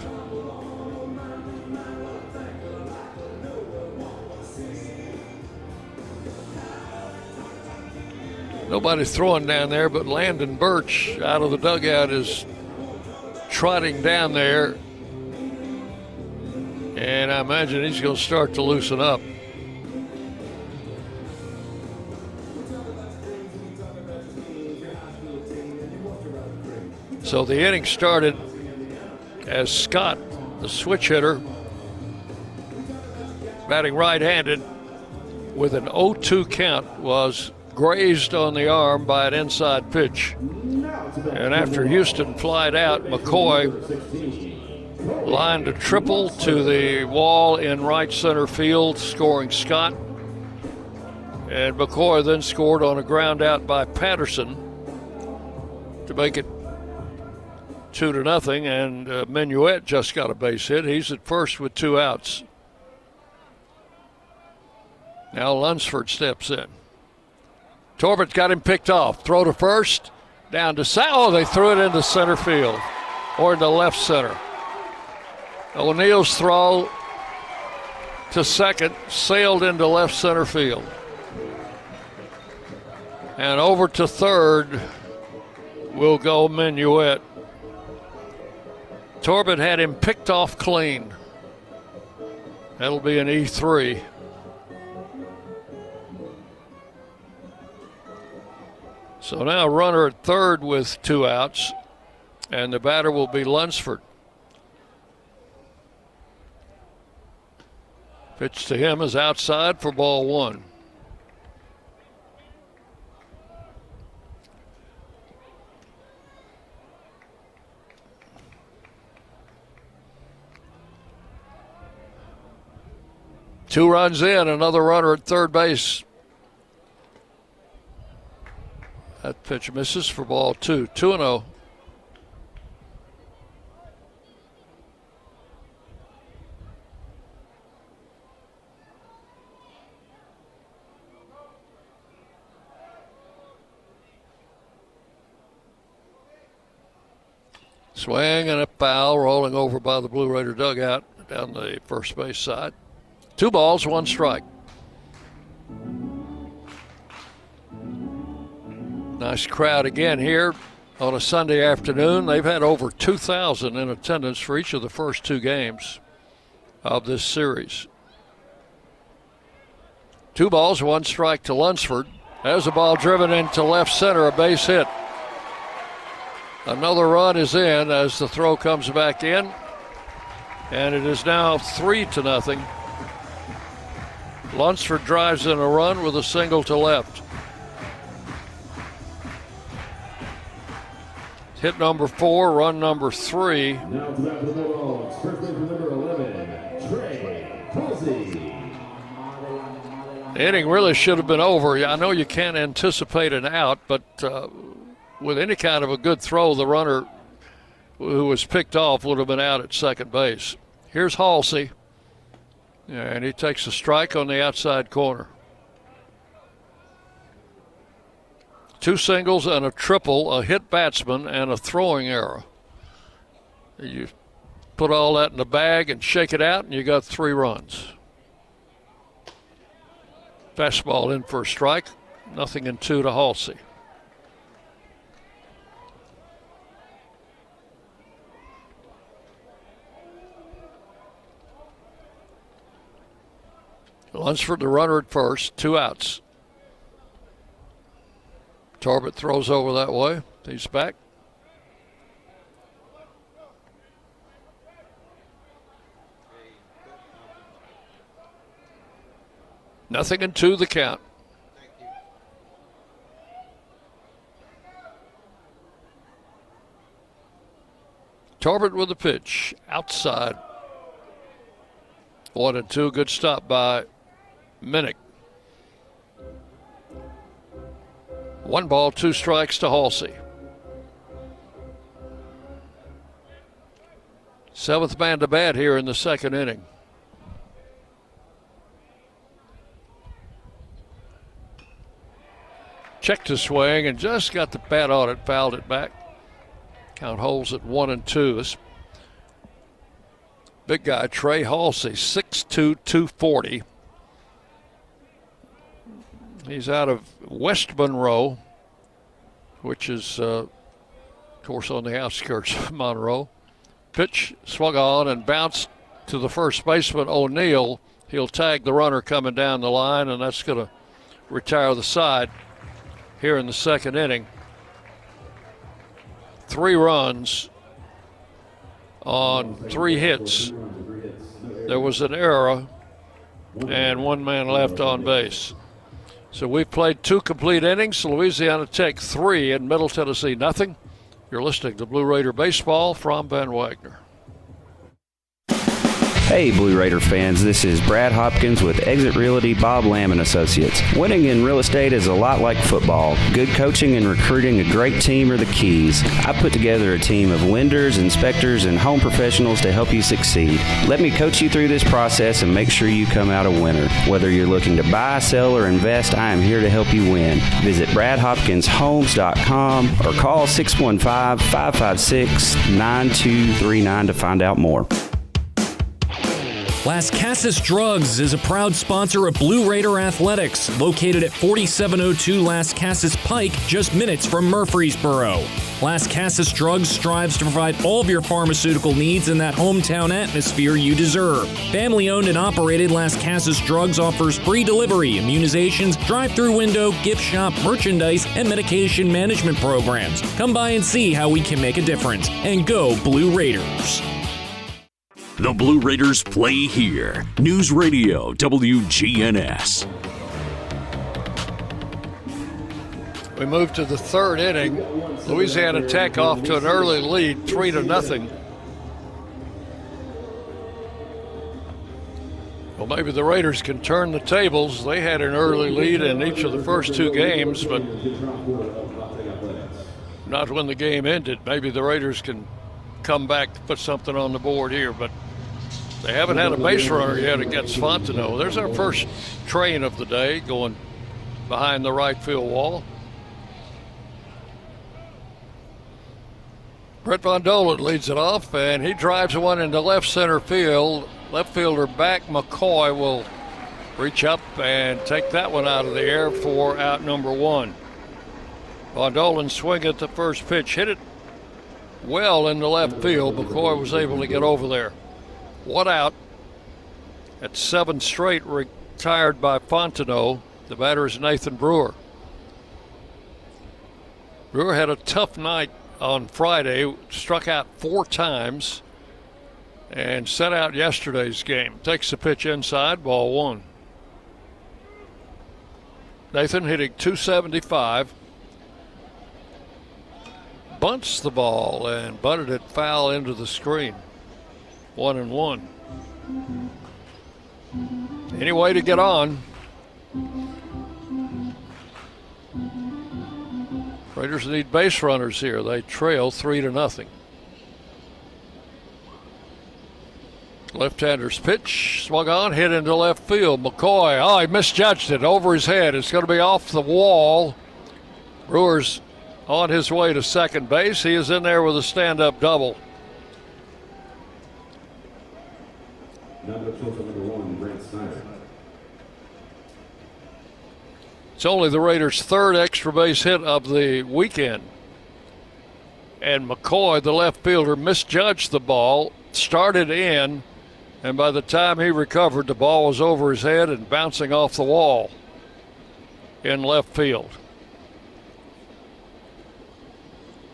Nobody's throwing down there, but Landon Birch out of the dugout is trotting down there. And I imagine he's going to start to loosen up. So the inning started as Scott, the switch hitter, batting right-handed with an 0-2 count, was grazed on the arm by an inside pitch. And after Houston flied out, McCoy lined a triple to the wall in right center field, scoring Scott. And McCoy then scored on a ground out by Patterson to make it 2-0. And Minuet just got a base hit. He's at first with 2 outs. Now Lunsford steps in. Torbert's got him picked off. Throw to first, down to second. Oh, they threw it into center field or into left center. O'Neill's throw to second sailed into left center field. And over to third will go Minuet. Torbett had him picked off clean. That'll be an E3. So now runner at third with 2 outs, and the batter will be Lunsford. Pitch to him is outside for ball 1. Two runs in, another runner at third base. That pitch misses for ball 2. 2-0. Swing and a foul, rolling over by the Blue Raider dugout down the first base side. 2 balls, 1 strike. Nice crowd again here on a Sunday afternoon. They've had over 2,000 in attendance for each of the first 2 games of this series. 2 balls, 1 strike to Lunsford. There's a ball driven into left center, a base hit. Another run is in as the throw comes back in, and it is now 3-0. Lunsford drives in a run with a single to left. Hit number 4, run number 3. Now to bat for the Bulldogs, first baseman number 11, Trey Posey. The inning really should have been over. I know you can't anticipate an out, but with any kind of a good throw, the runner who was picked off would have been out at second base. Here's Halsey, and he takes a strike on the outside corner. 2 singles and a triple, a hit batsman, and a throwing error. You put all that in the bag and shake it out, and you got 3 runs. Fastball in for a strike, 0-2 to Halsey. Lunsford, the runner at first, 2 outs. Tarbett throws over that way. He's back. Nothing and 2 the count. Tarbett with the pitch. Outside. 1-2. Good stop by Minnick. 1 ball, 2 strikes to Halsey. 7th man to bat here in the 2nd inning. Checked his swing and just got the bat on it, fouled it back. Count holds at 1-2. This big guy, Trey Halsey, 6'2", 240. He's out of West Monroe, which is, of course, on the outskirts of Monroe. Pitch swung on and bounced to the first baseman, O'Neill. He'll tag the runner coming down the line, and that's going to retire the side here in the 2nd inning. 3 runs on 3 hits. There was an error and 1 man left on base. So we've played 2 complete innings. Louisiana Tech 3 and Middle Tennessee nothing. You're listening to Blue Raider Baseball from Van Wagner. Hey, Blue Raider fans, this is Brad Hopkins with Exit Realty Bob Lamb & Associates. Winning in real estate is a lot like football. Good coaching and recruiting a great team are the keys. I put together a team of lenders, inspectors, and home professionals to help you succeed. Let me coach you through this process and make sure you come out a winner. Whether you're looking to buy, sell, or invest, I am here to help you win. Visit BradHopkinsHomes.com or call 615-556-9239 to find out more. Las Casas Drugs is a proud sponsor of Blue Raider Athletics, located at 4702 Las Casas Pike, just minutes from Murfreesboro. Las Casas Drugs strives to provide all of your pharmaceutical needs in that hometown atmosphere you deserve. Family-owned and operated, Las Casas Drugs offers free delivery, immunizations, drive-through window, gift shop, merchandise, and medication management programs. Come by and see how we can make a difference. And go Blue Raiders. The Blue Raiders play here. News Radio WGNS. We move to the 3rd inning. Louisiana Tech off to an early lead, 3-0. Well, maybe the Raiders can turn the tables. They had an early lead in each of the first 2 games, but not when the game ended. Maybe the Raiders can come back to put something on the board here, but they haven't had a base runner yet against Fontenot. There's our first train of the day going behind the right field wall. Brett Von Dolan leads it off, and he drives one into left center field. Left fielder back McCoy will reach up and take that one out of the air for out number 1. Von Dolan swing at the first pitch, hit it well in the left field. McCoy was able to get over there. 1 out. At 7 straight retired by Fontenot. The batter is Nathan Brewer. Brewer had a tough night on Friday, struck out 4 times and set out yesterday's game. Takes the pitch inside, ball 1. Nathan hitting .275. Bunts the ball and bunted it foul into the screen. 1-1. Any way to get on. Raiders need base runners here. They trail 3-0. Left-hander's pitch, swung on, hit into left field. McCoy, he misjudged it over his head. It's going to be off the wall Brewer's on his way to second base. He is in there with a stand-up double. It's only the Raiders' third extra base hit of the weekend. And McCoy, the left fielder, misjudged the ball, started in, and by the time he recovered, the ball was over his head and bouncing off the wall in left field.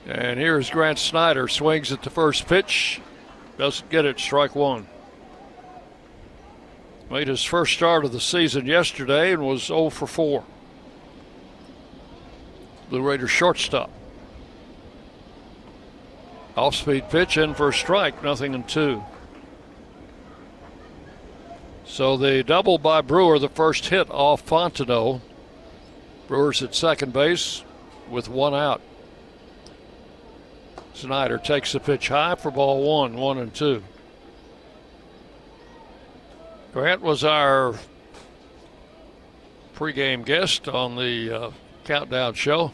And here's Grant Snyder, swings at the first pitch, doesn't get it, strike one. Made his first start of the season yesterday and was 0 for 4. Blue Raiders shortstop. Off-speed pitch in for a strike, 0-2. So the double by Brewer, the first hit off Fontenot. Brewer's at second base with one out. Snyder takes the pitch high for ball one, 1-2. Grant was our pregame guest on the Countdown show.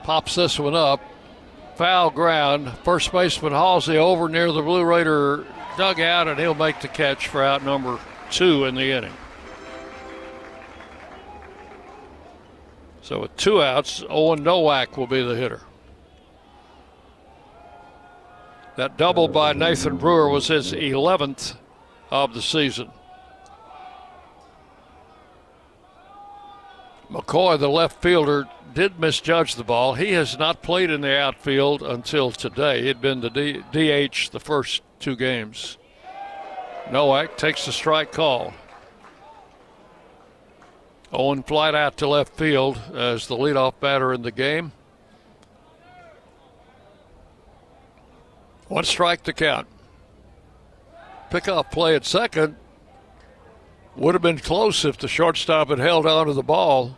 Pops this one up. Foul ground. First baseman Halsey over near the Blue Raider dugout, and he'll make the catch for out number 2 in the inning. So with 2 outs, Owen Nowak will be the hitter. That double by Nathan Brewer was his 11th of the season. McCoy, the left fielder, did misjudge the ball. He has not played in the outfield until today. He'd been the DH the first 2 games. Nowak takes the strike call. Owen flied out to left field as the leadoff batter in the game. 1 strike to count. Pickoff play at second. Would have been close if the shortstop had held on to the ball.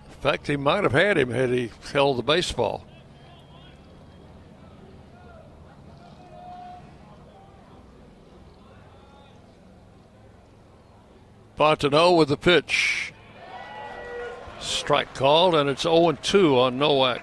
In fact, he might have had him had he held the baseball. Fontenot with the pitch. Strike called, and it's 0-2 on Nowak.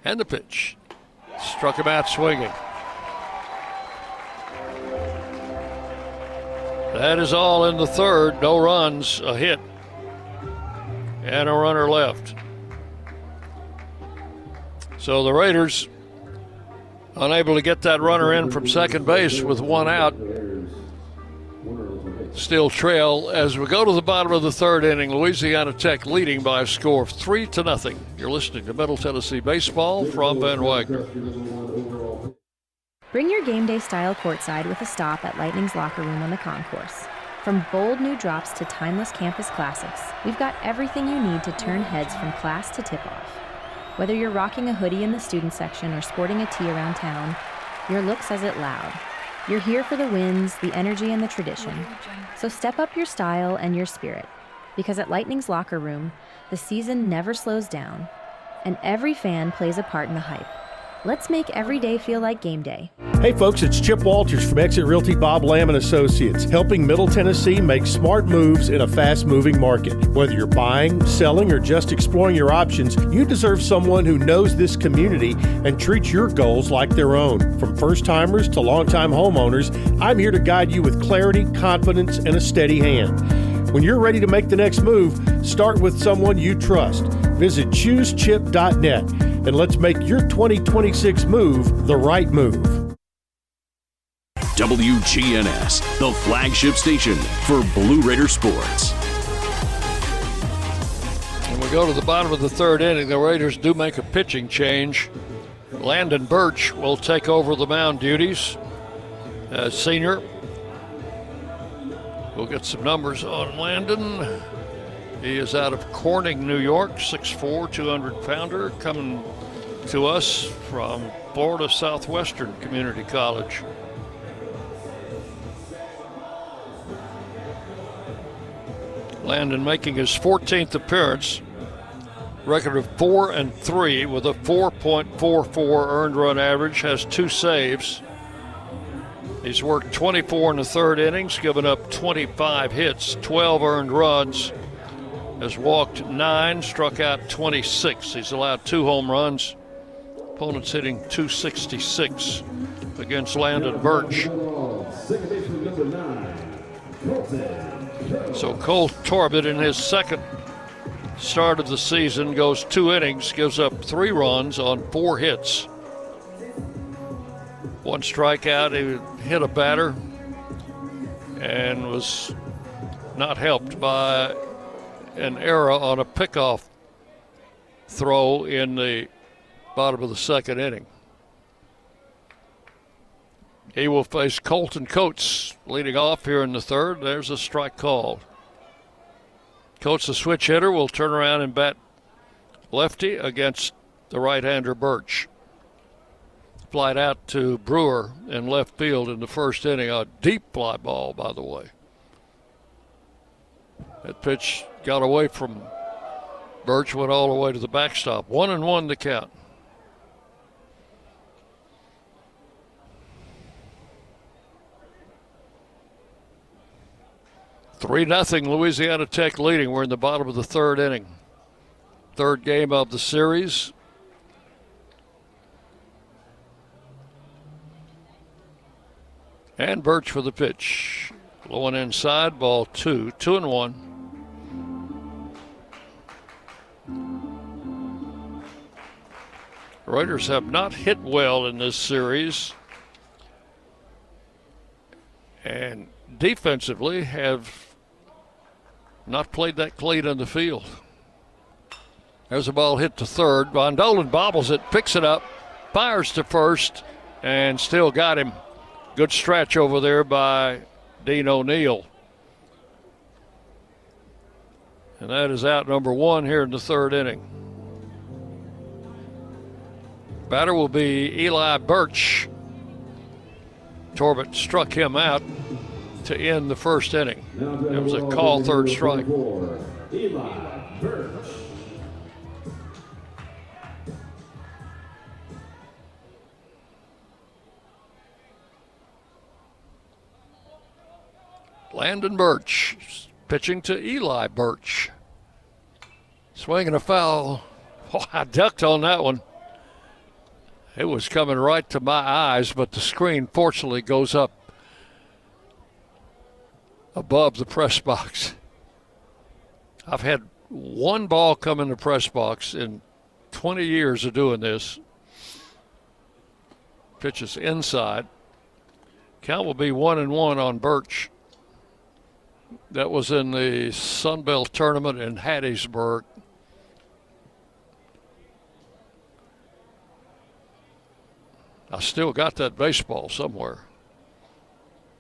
And the pitch. Struck him out swinging. That is all in the third. No runs, a hit, and a runner left. So the Raiders unable to get that runner in from second base with 1 out. Still trail as we go to the bottom of the third inning. Louisiana Tech leading by a score of 3-0. You're listening to Middle Tennessee Baseball from Van Wagner. Bring your game day style courtside with a stop at Lightning's locker room on the concourse. From bold new drops to timeless campus classics, we've got everything you need to turn heads from class to tip-off. Whether you're rocking a hoodie in the student section or sporting a tee around town, your look says it loud. You're here for the wins, the energy, and the tradition. So step up your style and your spirit, because at Lightning's locker room, the season never slows down, and every fan plays a part in the hype. Let's make every day feel like game day. Hey folks, it's Chip Walters from Exit Realty Bob Lamb & Associates, helping Middle Tennessee make smart moves in a fast-moving market. Whether you're buying, selling, or just exploring your options, you deserve someone who knows this community and treats your goals like their own. From first-timers to long-time homeowners, I'm here to guide you with clarity, confidence, and a steady hand. When you're ready to make the next move, start with someone you trust. Visit choosechip.net and let's make your 2026 move the right move. WGNS, the flagship station for Blue Raider sports. When we go to the bottom of the third inning, the Raiders do make a pitching change. Landon Birch will take over the mound duties as senior. We'll get some numbers on Landon. He is out of Corning, New York, 6'4", 200-pounder, coming to us from Florida Southwestern Community College. Landon making his 14th appearance Record of 4-3 with a 4.44 earned run average, has 2 saves. He's worked 24 in the third innings, given up 25 hits, 12 earned runs, has walked 9, struck out 26. He's allowed 2 home runs. Opponents hitting .266 against Landon Birch. So Cole Torbett in his second start of the season goes 2 innings, gives up 3 runs on 4 hits. 1 strikeout. He hit a batter and was not helped by an error on a pickoff throw in the bottom of the second inning. He will face Colton Coates leading off here in the third. There's a strike called. Coates, the switch hitter, will turn around and bat lefty against the right-hander Birch. Flied out to Brewer in left field in the first inning. A deep fly ball, by the way. That pitch got away from Birch, went all the way to the backstop. 1-1 the count. Three 0 Louisiana Tech leading. We're in the bottom of the third inning. Third game of the series. And Birch for the pitch. Low and inside, ball 2, 2-1. Raiders have not hit well in this series. And defensively have not played that clean in the field. There's a ball hit to third. Von Dolan bobbles it, picks it up, fires to first, and still got him. Good stretch over there by Dean O'Neill. And that is out number 1 here in the third inning. Batter will be Eli Birch. Torbett struck him out to end the first inning. It was a call third strike. Eli Birch. Landon Birch pitching to Eli Birch. Swinging a foul. Oh, I ducked on that one. It was coming right to my eyes, but the screen fortunately goes up above the press box. I've had one ball come in the press box in 20 years of doing this. Pitch is inside. Count will be 1-1 on Birch. That was in the Sun Belt tournament in Hattiesburg. I still got that baseball somewhere.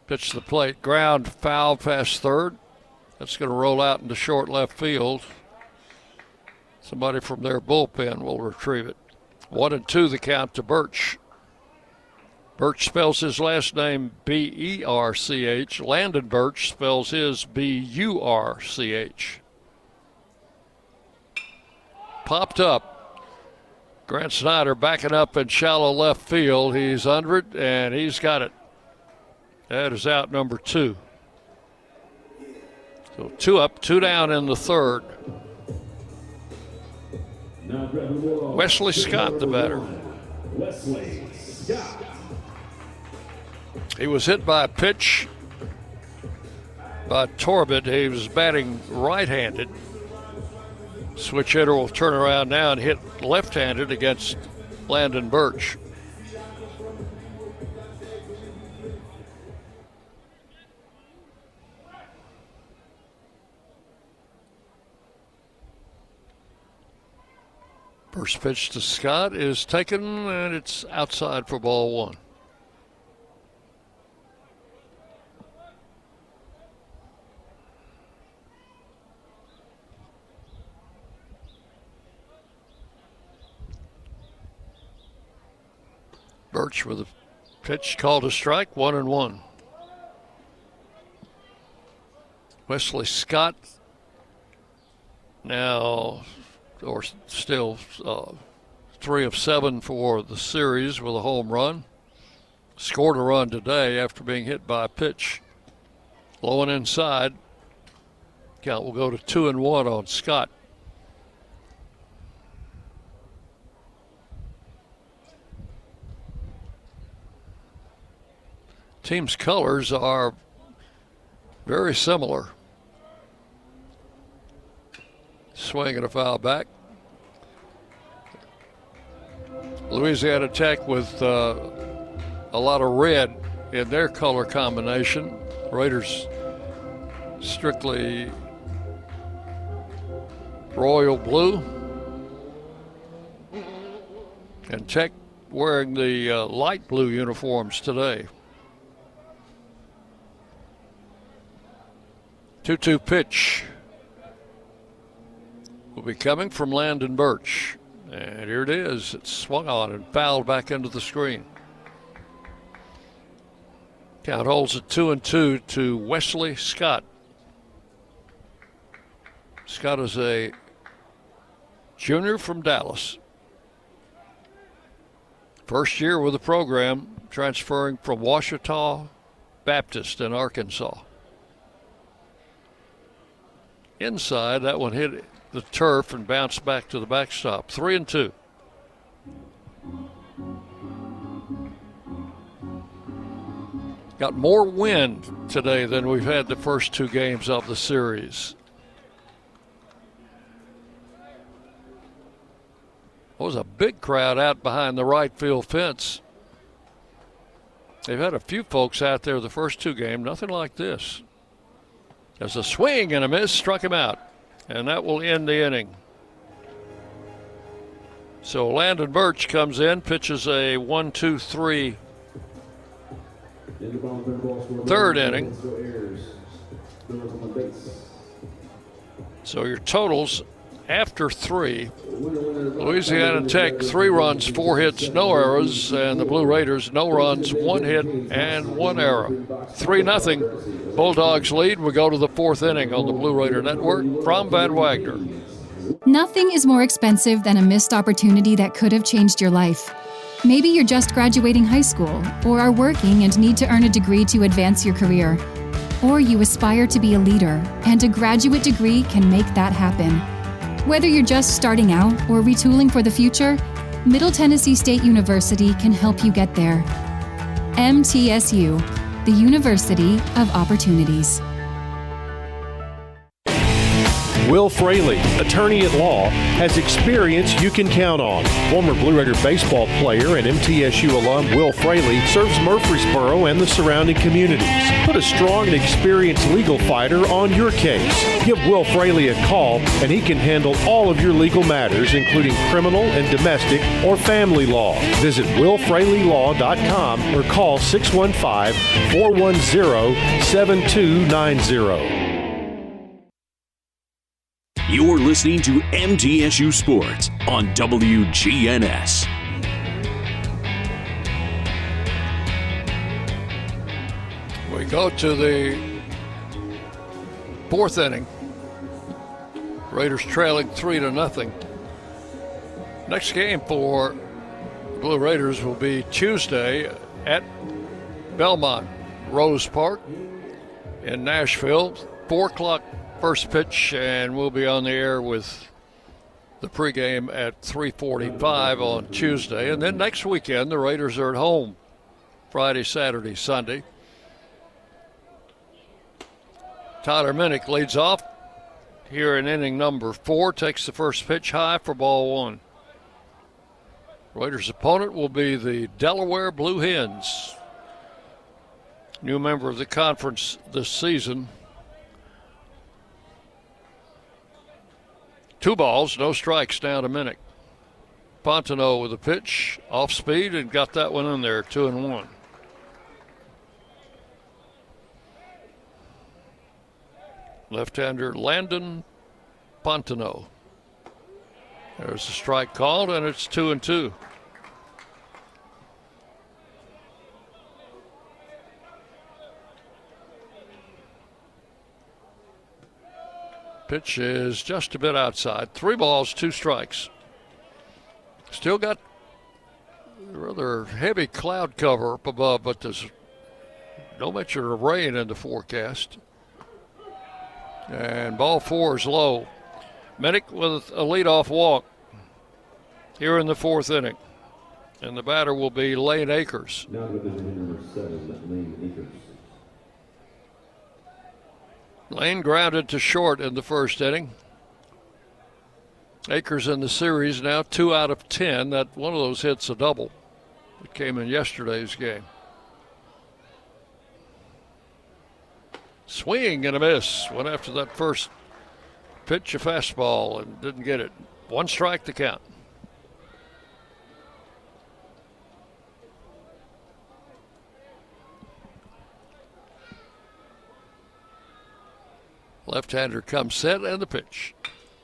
Pitch to the plate, ground foul past third. That's going to roll out into short left field. Somebody from their bullpen will retrieve it. 1-2 the count to Birch. Birch spells his last name B-E-R-C-H. Landon Birch spells his B-U-R-C-H. Popped up. Grant Snyder backing up in shallow left field. He's under it, and he's got it. That is out number 2. So 2 up, 2 down in the third. Wesley Scott, the batter. Wesley Scott. He was hit by a pitch by Torbett. He was batting right-handed. Switch hitter will turn around now and hit left-handed against Landon Birch. First pitch to Scott is taken, and it's outside for ball 1. Birch with a pitch called a strike, 1-1. Wesley Scott now or still 3 of 7 for the series with a home run. Scored a run today after being hit by a pitch. Low and inside. Count will go to 2-1 on Scott. Team's colors are very similar. Swing and a foul back. Louisiana Tech with a lot of red in their color combination. Raiders strictly royal blue. And Tech wearing the light blue uniforms today. 2-2 pitch will be coming from Landon Birch. And here it is. It's swung on and fouled back into the screen. Count holds it 2-2 to Wesley Scott. Scott is a junior from Dallas. First year with the program, transferring from Ouachita Baptist in Arkansas. Inside, that one hit the turf and bounced back to the backstop. 3-2. Got more wind today than we've had the first 2 games of the series. There was a big crowd out behind the right field fence. They've had a few folks out there the first 2 games, nothing like this. There's a swing and a miss, struck him out, and that will end the inning. So Landon Birch comes in, pitches a 1-2-3 third inning. So your totals after 3. Louisiana Tech 3 runs, 4 hits, no errors, and the Blue Raiders no runs, 1 hit, and 1 error. 3-0. Bulldogs lead. We go to the 4th inning on the Blue Raider Network from Van Wagner. Nothing is more expensive than a missed opportunity that could have changed your life. Maybe you're just graduating high school, or are working and need to earn a degree to advance your career. Or you aspire to be a leader, and a graduate degree can make that happen. Whether you're just starting out or retooling for the future, Middle Tennessee State University can help you get there. MTSU, the University of Opportunities. Will Fraley, attorney at law, has experience you can count on. Former Blue Raider baseball player and MTSU alum Will Fraley serves Murfreesboro and the surrounding communities. Put a strong and experienced legal fighter on your case. Give Will Fraley a call and he can handle all of your legal matters, including criminal and domestic or family law. Visit willfraleylaw.com or call 615-410-7290. You're listening to MTSU Sports on WGNS. We go to the 4th inning. Raiders trailing 3-0. Next game for the Blue Raiders will be Tuesday at Belmont Rose Park in Nashville. 4 o'clock first pitch, and we'll be on the air with the pregame at 3:45 on Tuesday. And then next weekend, the Raiders are at home Friday, Saturday, Sunday. Tyler Minnick leads off here in inning number 4, takes the first pitch high for ball 1. Raiders' opponent will be the Delaware Blue Hens, new member of the conference this season. 2 balls, no strikes now to Minnick. Pontono with a pitch, off speed, and got that one in there, 2-1. Left-hander Landon Pontono. There's a strike called, and it's 2-2. Pitch is just a bit outside. 3 balls, 2 strikes. Still got rather heavy cloud cover up above, but there's no mention of rain in the forecast. And ball 4 is low. Minnick with a leadoff walk here in the 4th inning. And the batter will be Lane Akers. Now to number 7, Lane Akers. Lane grounded to short in the 1st inning. Akers in the series now 2 out of 10. That one of those hits a double. It came in yesterday's game. Swing and a miss. Went after that first pitch, a fastball, and didn't get it. 1 strike to count. Left-hander comes set and the pitch.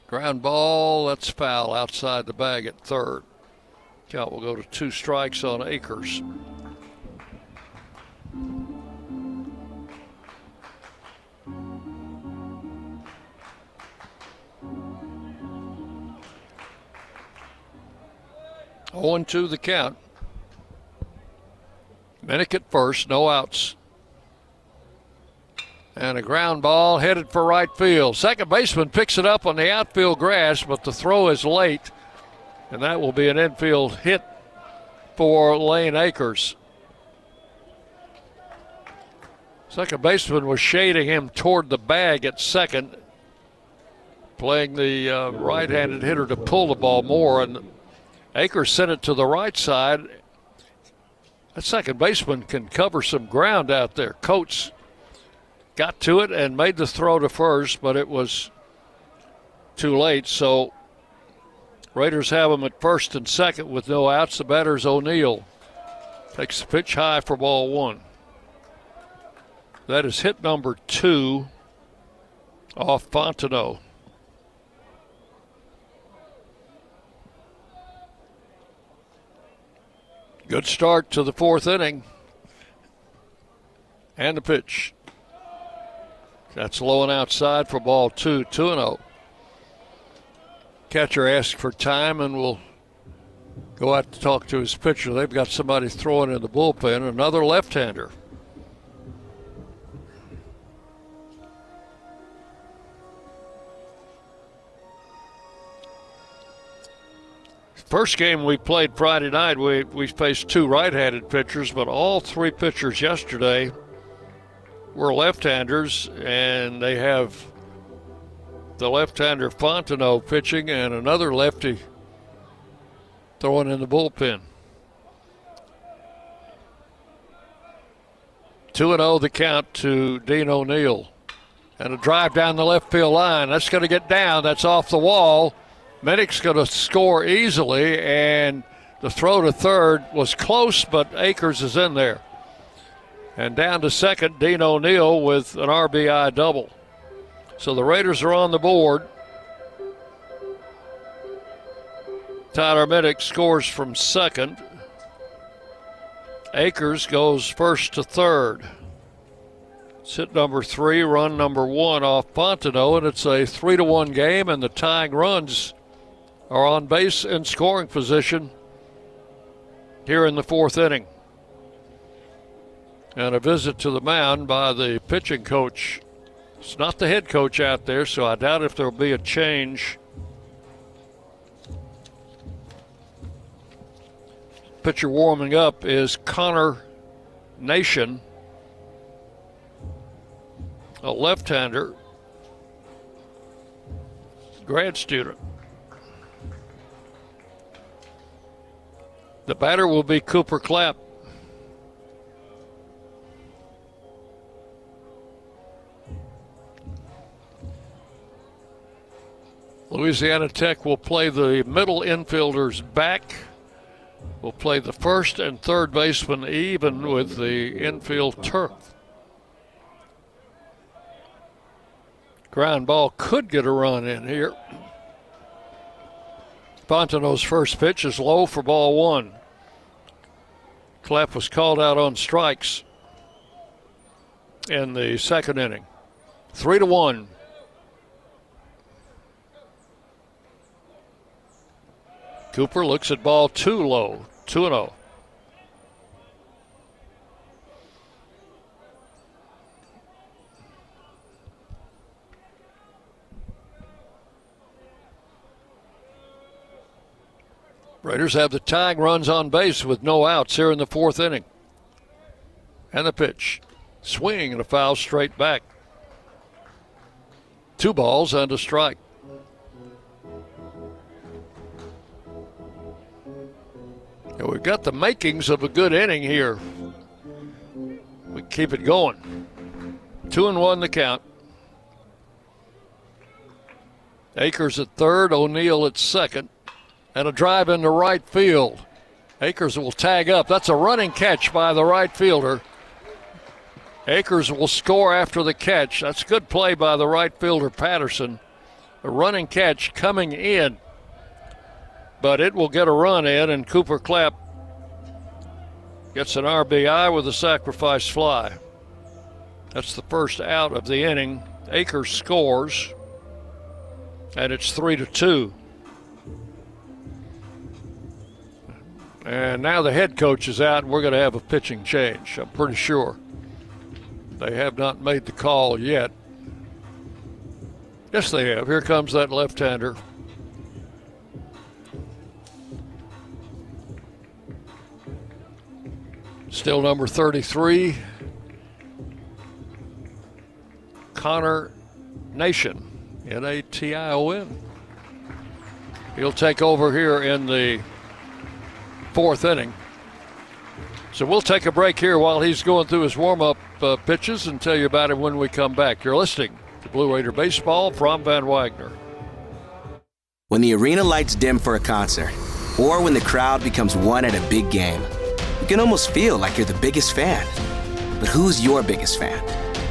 Ground ball, that's foul outside the bag at 3rd. Count will go to 2 strikes on Akers. Oh, 2 the count. Minnick at first, no outs. And a ground ball headed for right field. Second baseman picks it up on the outfield grass, but the throw is late. And that will be an infield hit for Lane Akers. Second baseman was shading him toward the bag at second, playing the right-handed hitter to pull the ball more. And Akers sent it to the right side. That second baseman can cover some ground out there. Coates got to it and made the throw to first, but it was too late. So Raiders have him at first and second with no outs. The batter's O'Neill. Takes the pitch high for ball 1. That is hit number 2 off Fontenot. Good start to the 4th inning. And the pitch. That's low and outside for ball 2, 2-0. Catcher asks for time and will go out to talk to his pitcher. They've got somebody throwing in the bullpen, another left-hander. First game we played Friday night, we faced 2 right-handed pitchers, but all 3 pitchers yesterday were left-handers, and they have the left-hander Fontenot pitching and another lefty throwing in the bullpen. 2-0 the count to Dean O'Neill. And a drive down the left field line. That's going to get down. That's off the wall. Minnick's going to score easily, and the throw to third was close, but Akers is in there. And down to second, Dean O'Neill with an RBI double. So the Raiders are on the board. Tyler Minnick scores from second. Akers goes first to third. It's hit number 3, run number 1 off Fontenot, and it's a 3-1 game, and the tying runs are on base in scoring position here in the 4th inning. And a visit to the mound by the pitching coach. It's not the head coach out there, so I doubt if there'll be a change. Pitcher warming up is Connor Nation, a left-hander, grad student. The batter will be Cooper Clapp. Louisiana Tech will play the middle infielders back. Will play the first and third baseman even with the infield turf. Ground ball could get a run in here. Fontenot's first pitch is low for ball 1. Clapp was called out on strikes in the second inning. 3-1. Cooper looks at ball too low, 2-0. Raiders have the tying runs on base with no outs here in the fourth inning. And the pitch. Swing and a foul straight back. 2 balls and a strike. And we've got the makings of a good inning here. We keep it going. 2-1 the count. Akers at third, O'Neill at second. And a drive into right field. Akers will tag up. That's a running catch by the right fielder. Akers will score after the catch. That's good play by the right fielder, Patterson. A running catch coming in. But it will get a run in, and Cooper Clapp gets an RBI with a sacrifice fly. That's the first out of the inning. Akers scores, and it's 3-2. And now the head coach is out, and we're going to have a pitching change, I'm pretty sure. They have not made the call yet. Yes, they have. Here comes that left-hander. Still number 33, Connor Nation, N-A-T-I-O-N. He'll take over here in the fourth inning. So we'll take a break here while he's going through his warm-up pitches and tell you about it when we come back. You're listening to Blue Raider Baseball from Van Wagner. When the arena lights dim for a concert, or when the crowd becomes one at a big game, you can almost feel like you're the biggest fan. But who's your biggest fan?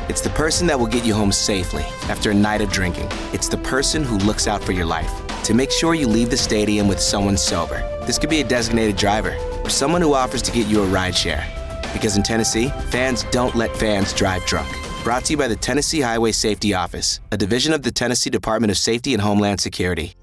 It's the person that will get you home safely after a night of drinking. It's the person who looks out for your life to make sure you leave the stadium with someone sober. This could be a designated driver or someone who offers to get you a ride share. Because in Tennessee, fans don't let fans drive drunk. Brought to you by the Tennessee Highway Safety Office, a division of the Tennessee Department of Safety and Homeland Security.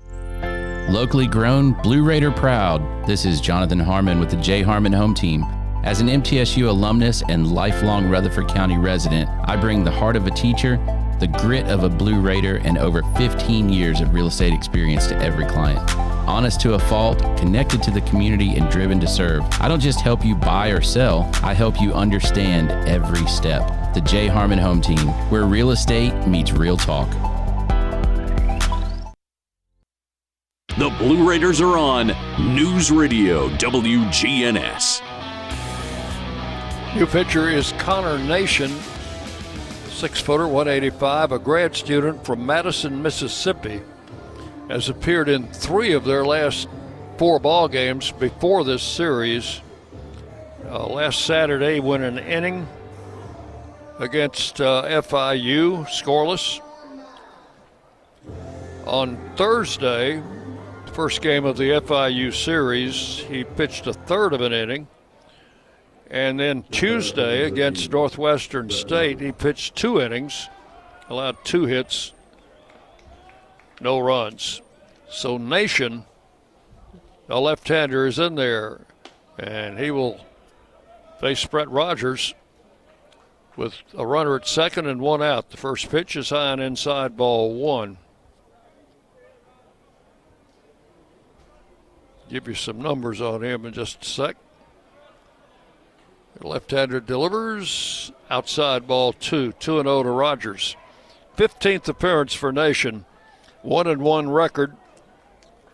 Locally grown, Blue Raider proud. This is Jonathan Harmon with the J. Harmon Home Team. As an MTSU alumnus and lifelong Rutherford County resident, I bring the heart of a teacher, the grit of a Blue Raider, and over 15 years of real estate experience to every client. Honest to a fault, connected to the community, and driven to serve. I don't just help you buy or sell, I help you understand every step. The J. Harmon Home Team, where real estate meets real talk. The Blue Raiders are on News Radio WGNS. New pitcher is Connor Nation, 6-footer, 185, a grad student from Madison, Mississippi, has appeared in 3 of their last 4 ball games before this series. Last Saturday, won an inning against FIU, scoreless. On Thursday, first game of the FIU series, he pitched a third of an inning. And then Tuesday against Northwestern State, he pitched 2 innings, allowed 2 hits, no runs. So Nation, a left-hander, is in there, and he will face Brett Rogers with a runner at second and 1 out. The first pitch is high and inside, ball 1. Give you some numbers on him in just a sec. Left-hander delivers, outside ball 2, 2-0 to Rogers. 15th appearance for Nation, 1-1 record,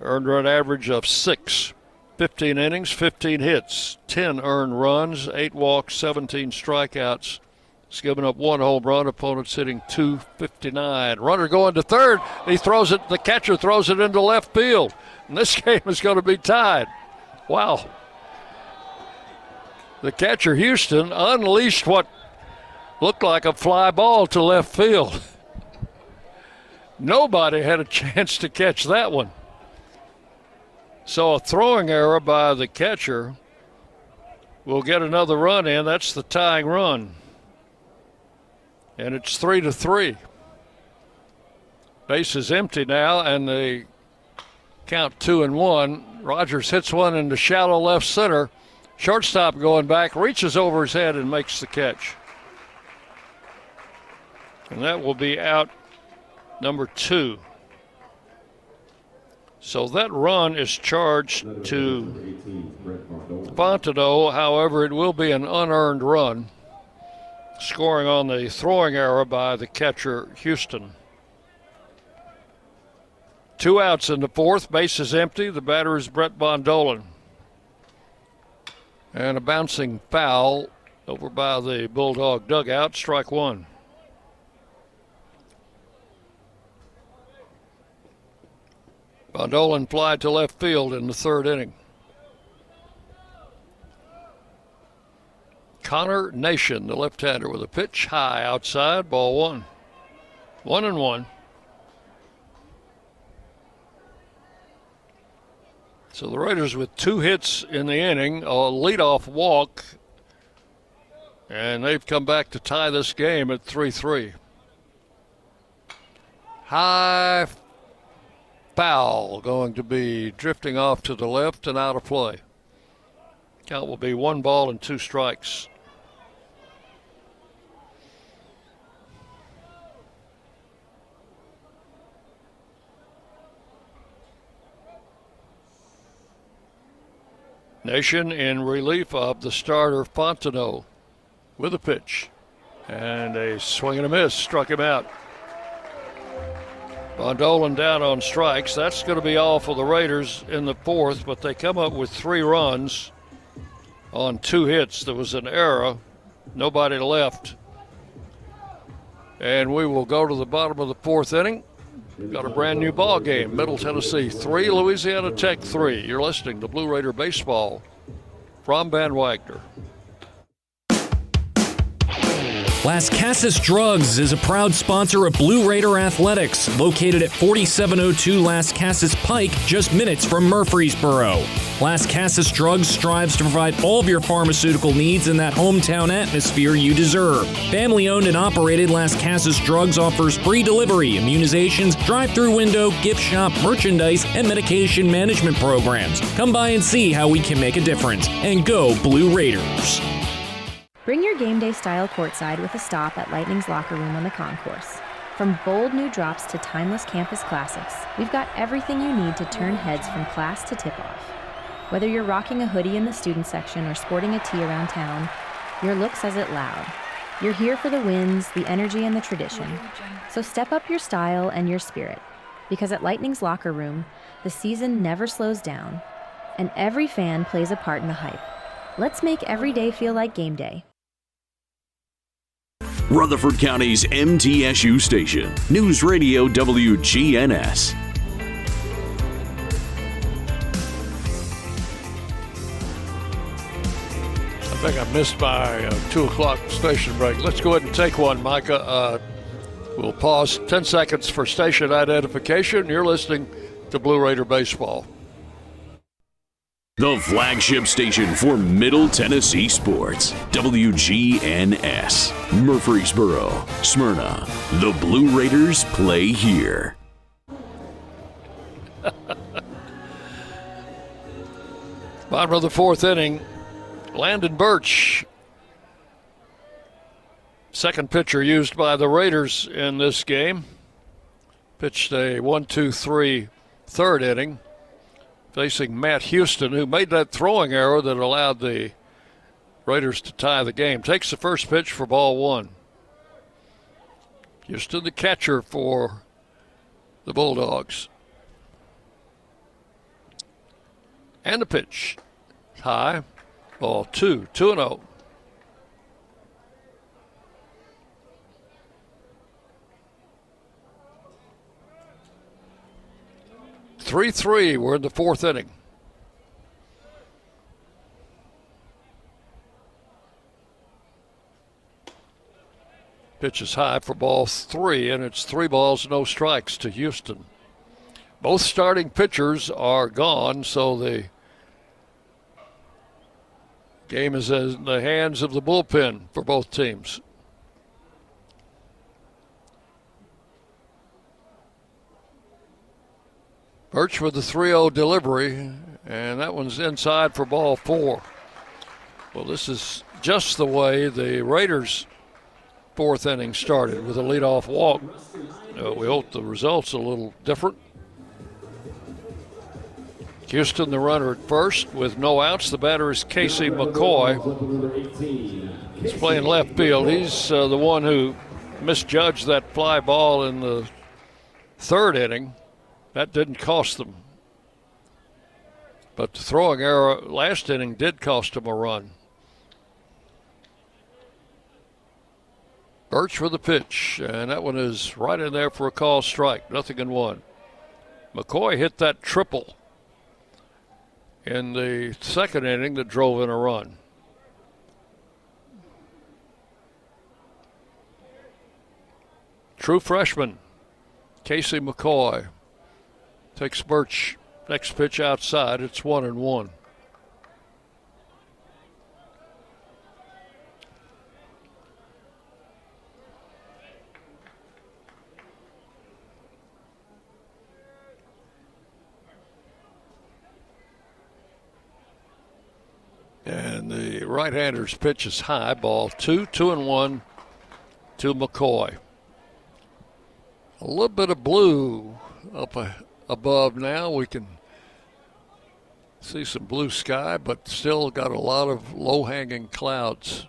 earned run average of 6. 15 innings, 15 hits, 10 earned runs, 8 walks, 17 strikeouts. He's given up 1 home run, opponents hitting .259. Runner going to third, he throws it, the catcher throws it into left field. And this game is going to be tied. Wow. The catcher, Houston, unleashed what looked like a fly ball to left field. Nobody had a chance to catch that one. So a throwing error by the catcher will get another run in. That's the tying run. And it's 3-3. Base is empty now, and they count 2-1. Rogers hits one into shallow left center. Shortstop going back, reaches over his head and makes the catch. And that will be out number 2. So that run is charged to Fontenot. However, it will be an unearned run, scoring on the throwing error by the catcher, Houston. 2 outs in the 4th. Base is empty. The batter is Brett Bondolan. And a bouncing foul over by the Bulldog dugout. Strike 1. Bondolan fly to left field in the 3rd inning. Connor Nation, the left-hander, with a pitch high outside. Ball 1. 1-1. So the Raiders with 2 hits in the inning, a leadoff walk, and they've come back to tie this game at 3-3. High foul going to be drifting off to the left and out of play. Count will be 1 ball and 2 strikes. Nation in relief of the starter Fontenot with a pitch. And a swing and a miss struck him out. Bondolan down on strikes. That's going to be all for the Raiders in the 4th, but they come up with 3 runs on 2 hits. There was an error. Nobody left. And we will go to the bottom of the 4th inning. We've got a brand new ball game. Middle Tennessee 3, Louisiana Tech 3. You're listening to Blue Raider Baseball from Van Wagner. Las Casas Drugs is a proud sponsor of Blue Raider Athletics, located at 4702 Las Casas Pike, just minutes from Murfreesboro. Las Casas Drugs strives to provide all of your pharmaceutical needs in that hometown atmosphere you deserve. Family-owned and operated, Las Casas Drugs offers free delivery, immunizations, drive-through window, gift shop, merchandise, and medication management programs. Come by and see how we can make a difference. And go Blue Raiders! Bring your game day style courtside with a stop at Lightning's locker room on the concourse. From bold new drops to timeless campus classics, we've got everything you need to turn heads from class to tip-off. Whether you're rocking a hoodie in the student section or sporting a tee around town, your look says it loud. You're here for the wins, the energy, and the tradition. So step up your style and your spirit, because at Lightning's locker room, the season never slows down, and every fan plays a part in the hype. Let's make every day feel like game day. Rutherford County's MTSU station, News Radio WGNS. I think I missed my 2 o'clock station break. Let's go ahead and take one, Micah. We'll pause 10 seconds for station identification. You're listening to Blue Raider Baseball. The flagship station for Middle Tennessee sports, WGNS. Murfreesboro, Smyrna. The Blue Raiders play here. Bottom of the 4th inning, Landon Birch, second pitcher used by the Raiders in this game, pitched a 1-2-3 third inning, facing Matt Houston, who made that throwing error that allowed the Raiders to tie the game. Takes the first pitch for ball 1. Houston, the catcher for the Bulldogs. And the pitch. High. Ball 2. 2-0. Three. We're in the 4th inning. Pitch is high for ball 3, and it's 3 balls, no strikes to Houston. Both starting pitchers are gone, so the game is in the hands of the bullpen for both teams. Birch with the 3-0 delivery, and that one's inside for ball 4. Well, this is just the way the Raiders' 4th inning started, with a leadoff walk. We hope the result's a little different. Houston, the runner at first, with no outs. The batter is Casey McCoy. He's playing left field. He's the one who misjudged that fly ball in the 3rd inning. That didn't cost them. But the throwing error last inning did cost them a run. Birch with the pitch, and that one is right in there for a call strike. 0-1. McCoy hit that triple in the 2nd inning that drove in a run. True freshman, Casey McCoy, takes Birch. Next pitch outside. It's 1-1. And the right-hander's pitch is high. Ball 2, 2-1 to McCoy. A little bit of blue up above now. We can see some blue sky, but still got a lot of low-hanging clouds.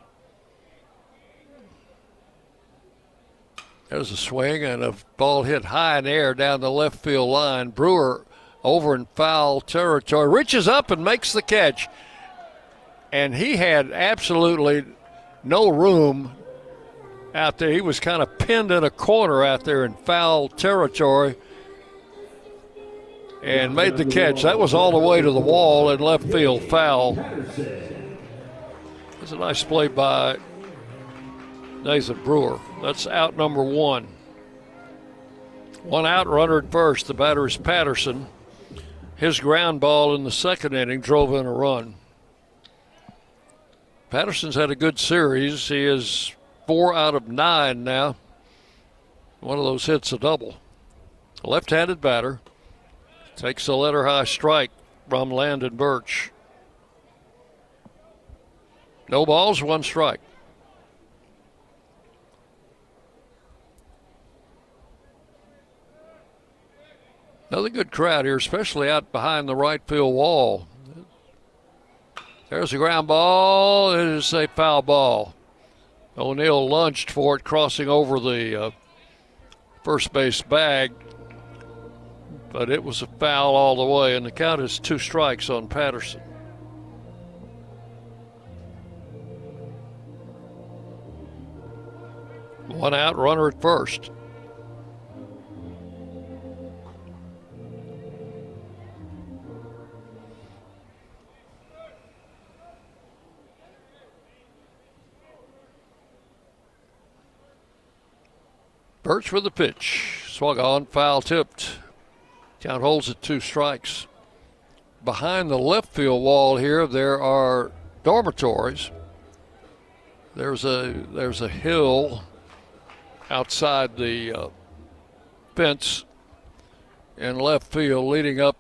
There's a swing and a ball hit high in the air down the left field line. Brewer over in foul territory, reaches up and makes the catch. And he had absolutely no room out there. He was kind of pinned in a corner out there in foul territory and made the catch. That was all the way to the wall in left field, foul. It's a nice play by Nathan Brewer. That's out number 1. 1 out, runner at first. The batter is Patterson. His ground ball in the 2nd inning drove in a run. Patterson's had a good series. He is 4 out of 9 now. One of those hits a double. Left-handed batter. Takes a letter high strike from Landon Birch. No balls, 1 strike. Another good crowd here, especially out behind the right field wall. There's a ground ball. It is a foul ball. O'Neill lunged for it, crossing over the first base bag. But it was a foul all the way, and the count is 2 strikes on Patterson. One out, runner at first. Birch with the pitch. Swung on, foul tipped. Count holds at 2 strikes. Behind the left field wall here, there are dormitories. There's a hill outside the fence in left field leading up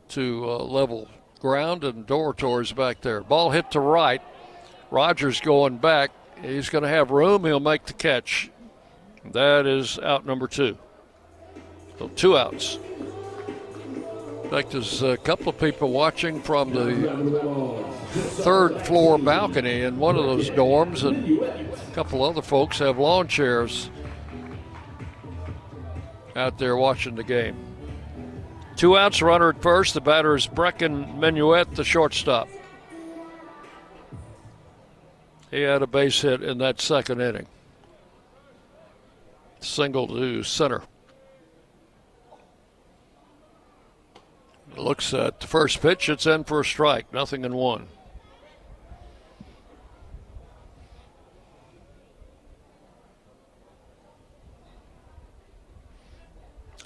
to level ground, and dormitories back there. Ball hit to right. Rogers going back. He's going to have room. He'll make the catch. That is out number 2. So 2 outs. In fact, there's a couple of people watching from the 3rd floor balcony in one of those dorms, and a couple other folks have lawn chairs out there watching the game. 2 outs, runner at first. The batter is Brecken Minuet, the shortstop. He had a base hit in that 2nd inning. Single to center. Looks at the first pitch. It's in for a strike. 0-1.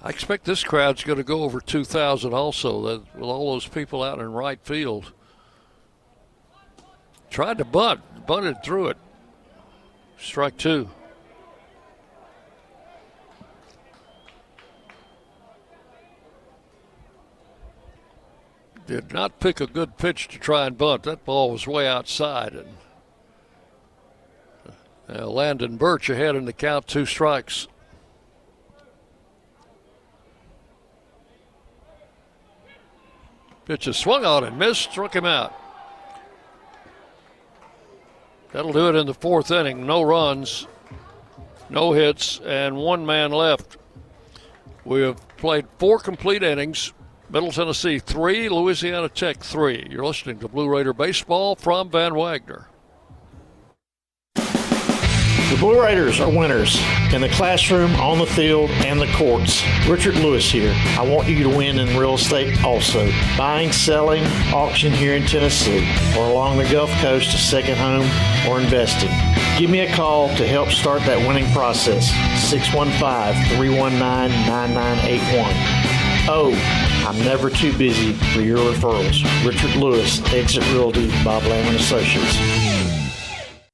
I expect this crowd's going to go over 2,000 also, with all those people out in right field. Tried to bunted through it. Strike 2. did not pick a good pitch to try and bunt. That ball was way outside. And Landon Birch ahead in the count, 2 strikes. Pitch is swung on and missed, struck him out. That'll do it in the 4th inning. No runs, no hits, and 1 man left. We have played 4 complete innings. Middle Tennessee 3, Louisiana Tech 3. You're listening to Blue Raider Baseball from Van Wagner. The Blue Raiders are winners in the classroom, on the field, and the courts. Richard Lewis here. I want you to win in real estate also. Buying, selling, auction here in Tennessee, or along the Gulf Coast, a second home, or investing. Give me a call to help start that winning process. 615-319-9981. Oh, I'm never too busy for your referrals. Richard Lewis, Exit Realty, Bob Lamb & Associates.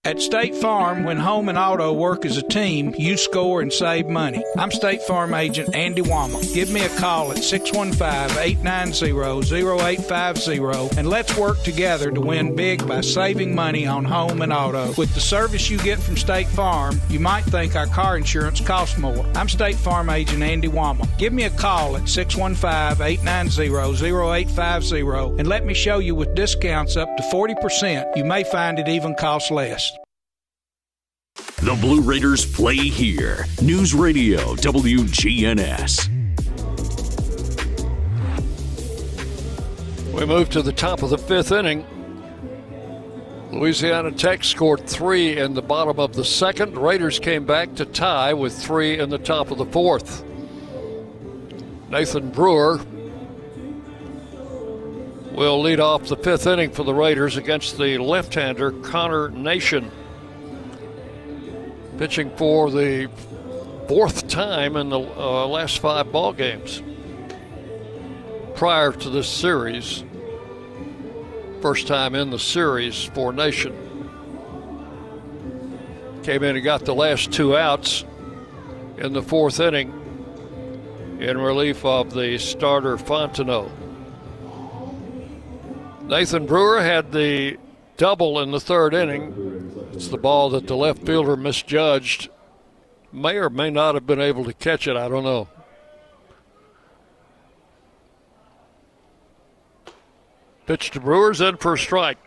At State Farm, when home and auto work as a team, you score and save money. I'm State Farm agent Andy Wama. Give me a call at 615-890-0850 and let's work together to win big by saving money on home and auto. With the service you get from State Farm, you might think our car insurance costs more. I'm State Farm agent Andy Wama. Give me a call at 615-890-0850 and let me show you with discounts up to 40%. You may find it even costs less. The Blue Raiders play here. News Radio WGNS. We move to the top of the 5th inning. Louisiana Tech scored 3 in the bottom of the 2nd. Raiders came back to tie with 3 in the top of the 4th. Nathan Brewer will lead off the 5th inning for the Raiders against the left-hander Connor Nation. Pitching for the 4th time in the last 5 ball games. Prior to this series, first time in the series for Nation. Came in and got the last 2 outs in the 4th inning in relief of the starter Fontenot. Nathan Brewer had the double in the 3rd inning. It's the ball that the left fielder misjudged. May or may not have been able to catch it. I don't know. Pitch to Brewers in for a strike.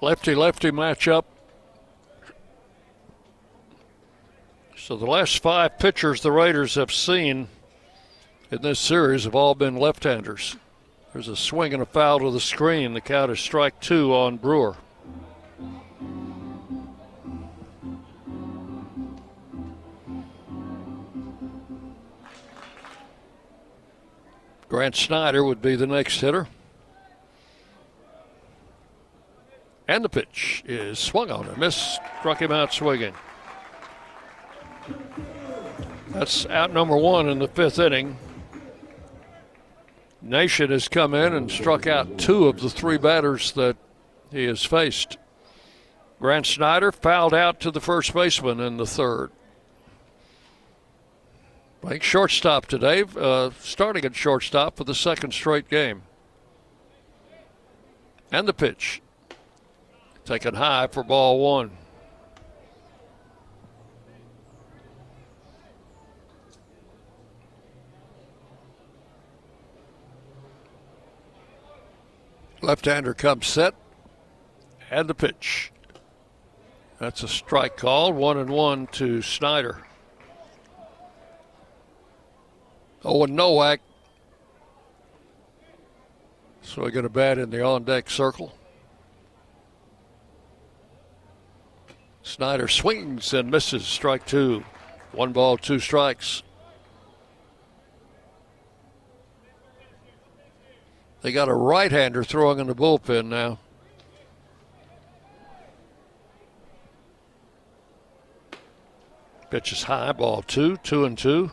Lefty-lefty matchup. So the last 5 pitchers the Raiders have seen in this series have all been left-handers. There's a swing and a foul to the screen. The count is strike 2 on Brewer. Grant Snyder would be the next hitter. And the pitch is swung on and missed. Struck him out swinging. That's out number 1 in the 5th inning. Nation has come in and struck out 2 of the 3 batters that he has faced. Grant Snyder fouled out to the first baseman in the 3rd. Playing shortstop today, starting at shortstop for the 2nd straight game. And the pitch. Taken high for ball 1. Left-hander comes set, and the pitch. That's a strike call, 1-1 to Snyder. Owen Nowak. So we got a bat in the on-deck circle. Snyder swings and misses, strike 2. 1 ball, 2 strikes. They got a right-hander throwing in the bullpen now. Pitch is high, ball 2, 2-2.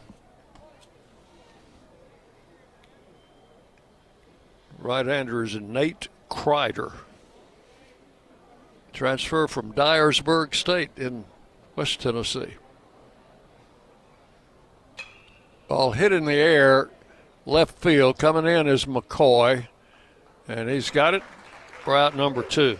Right-hander is Nate Kreider. Transfer from Dyersburg State in West Tennessee. Ball hit in the air. left field. Coming in is McCoy, and he's got it for out number 2.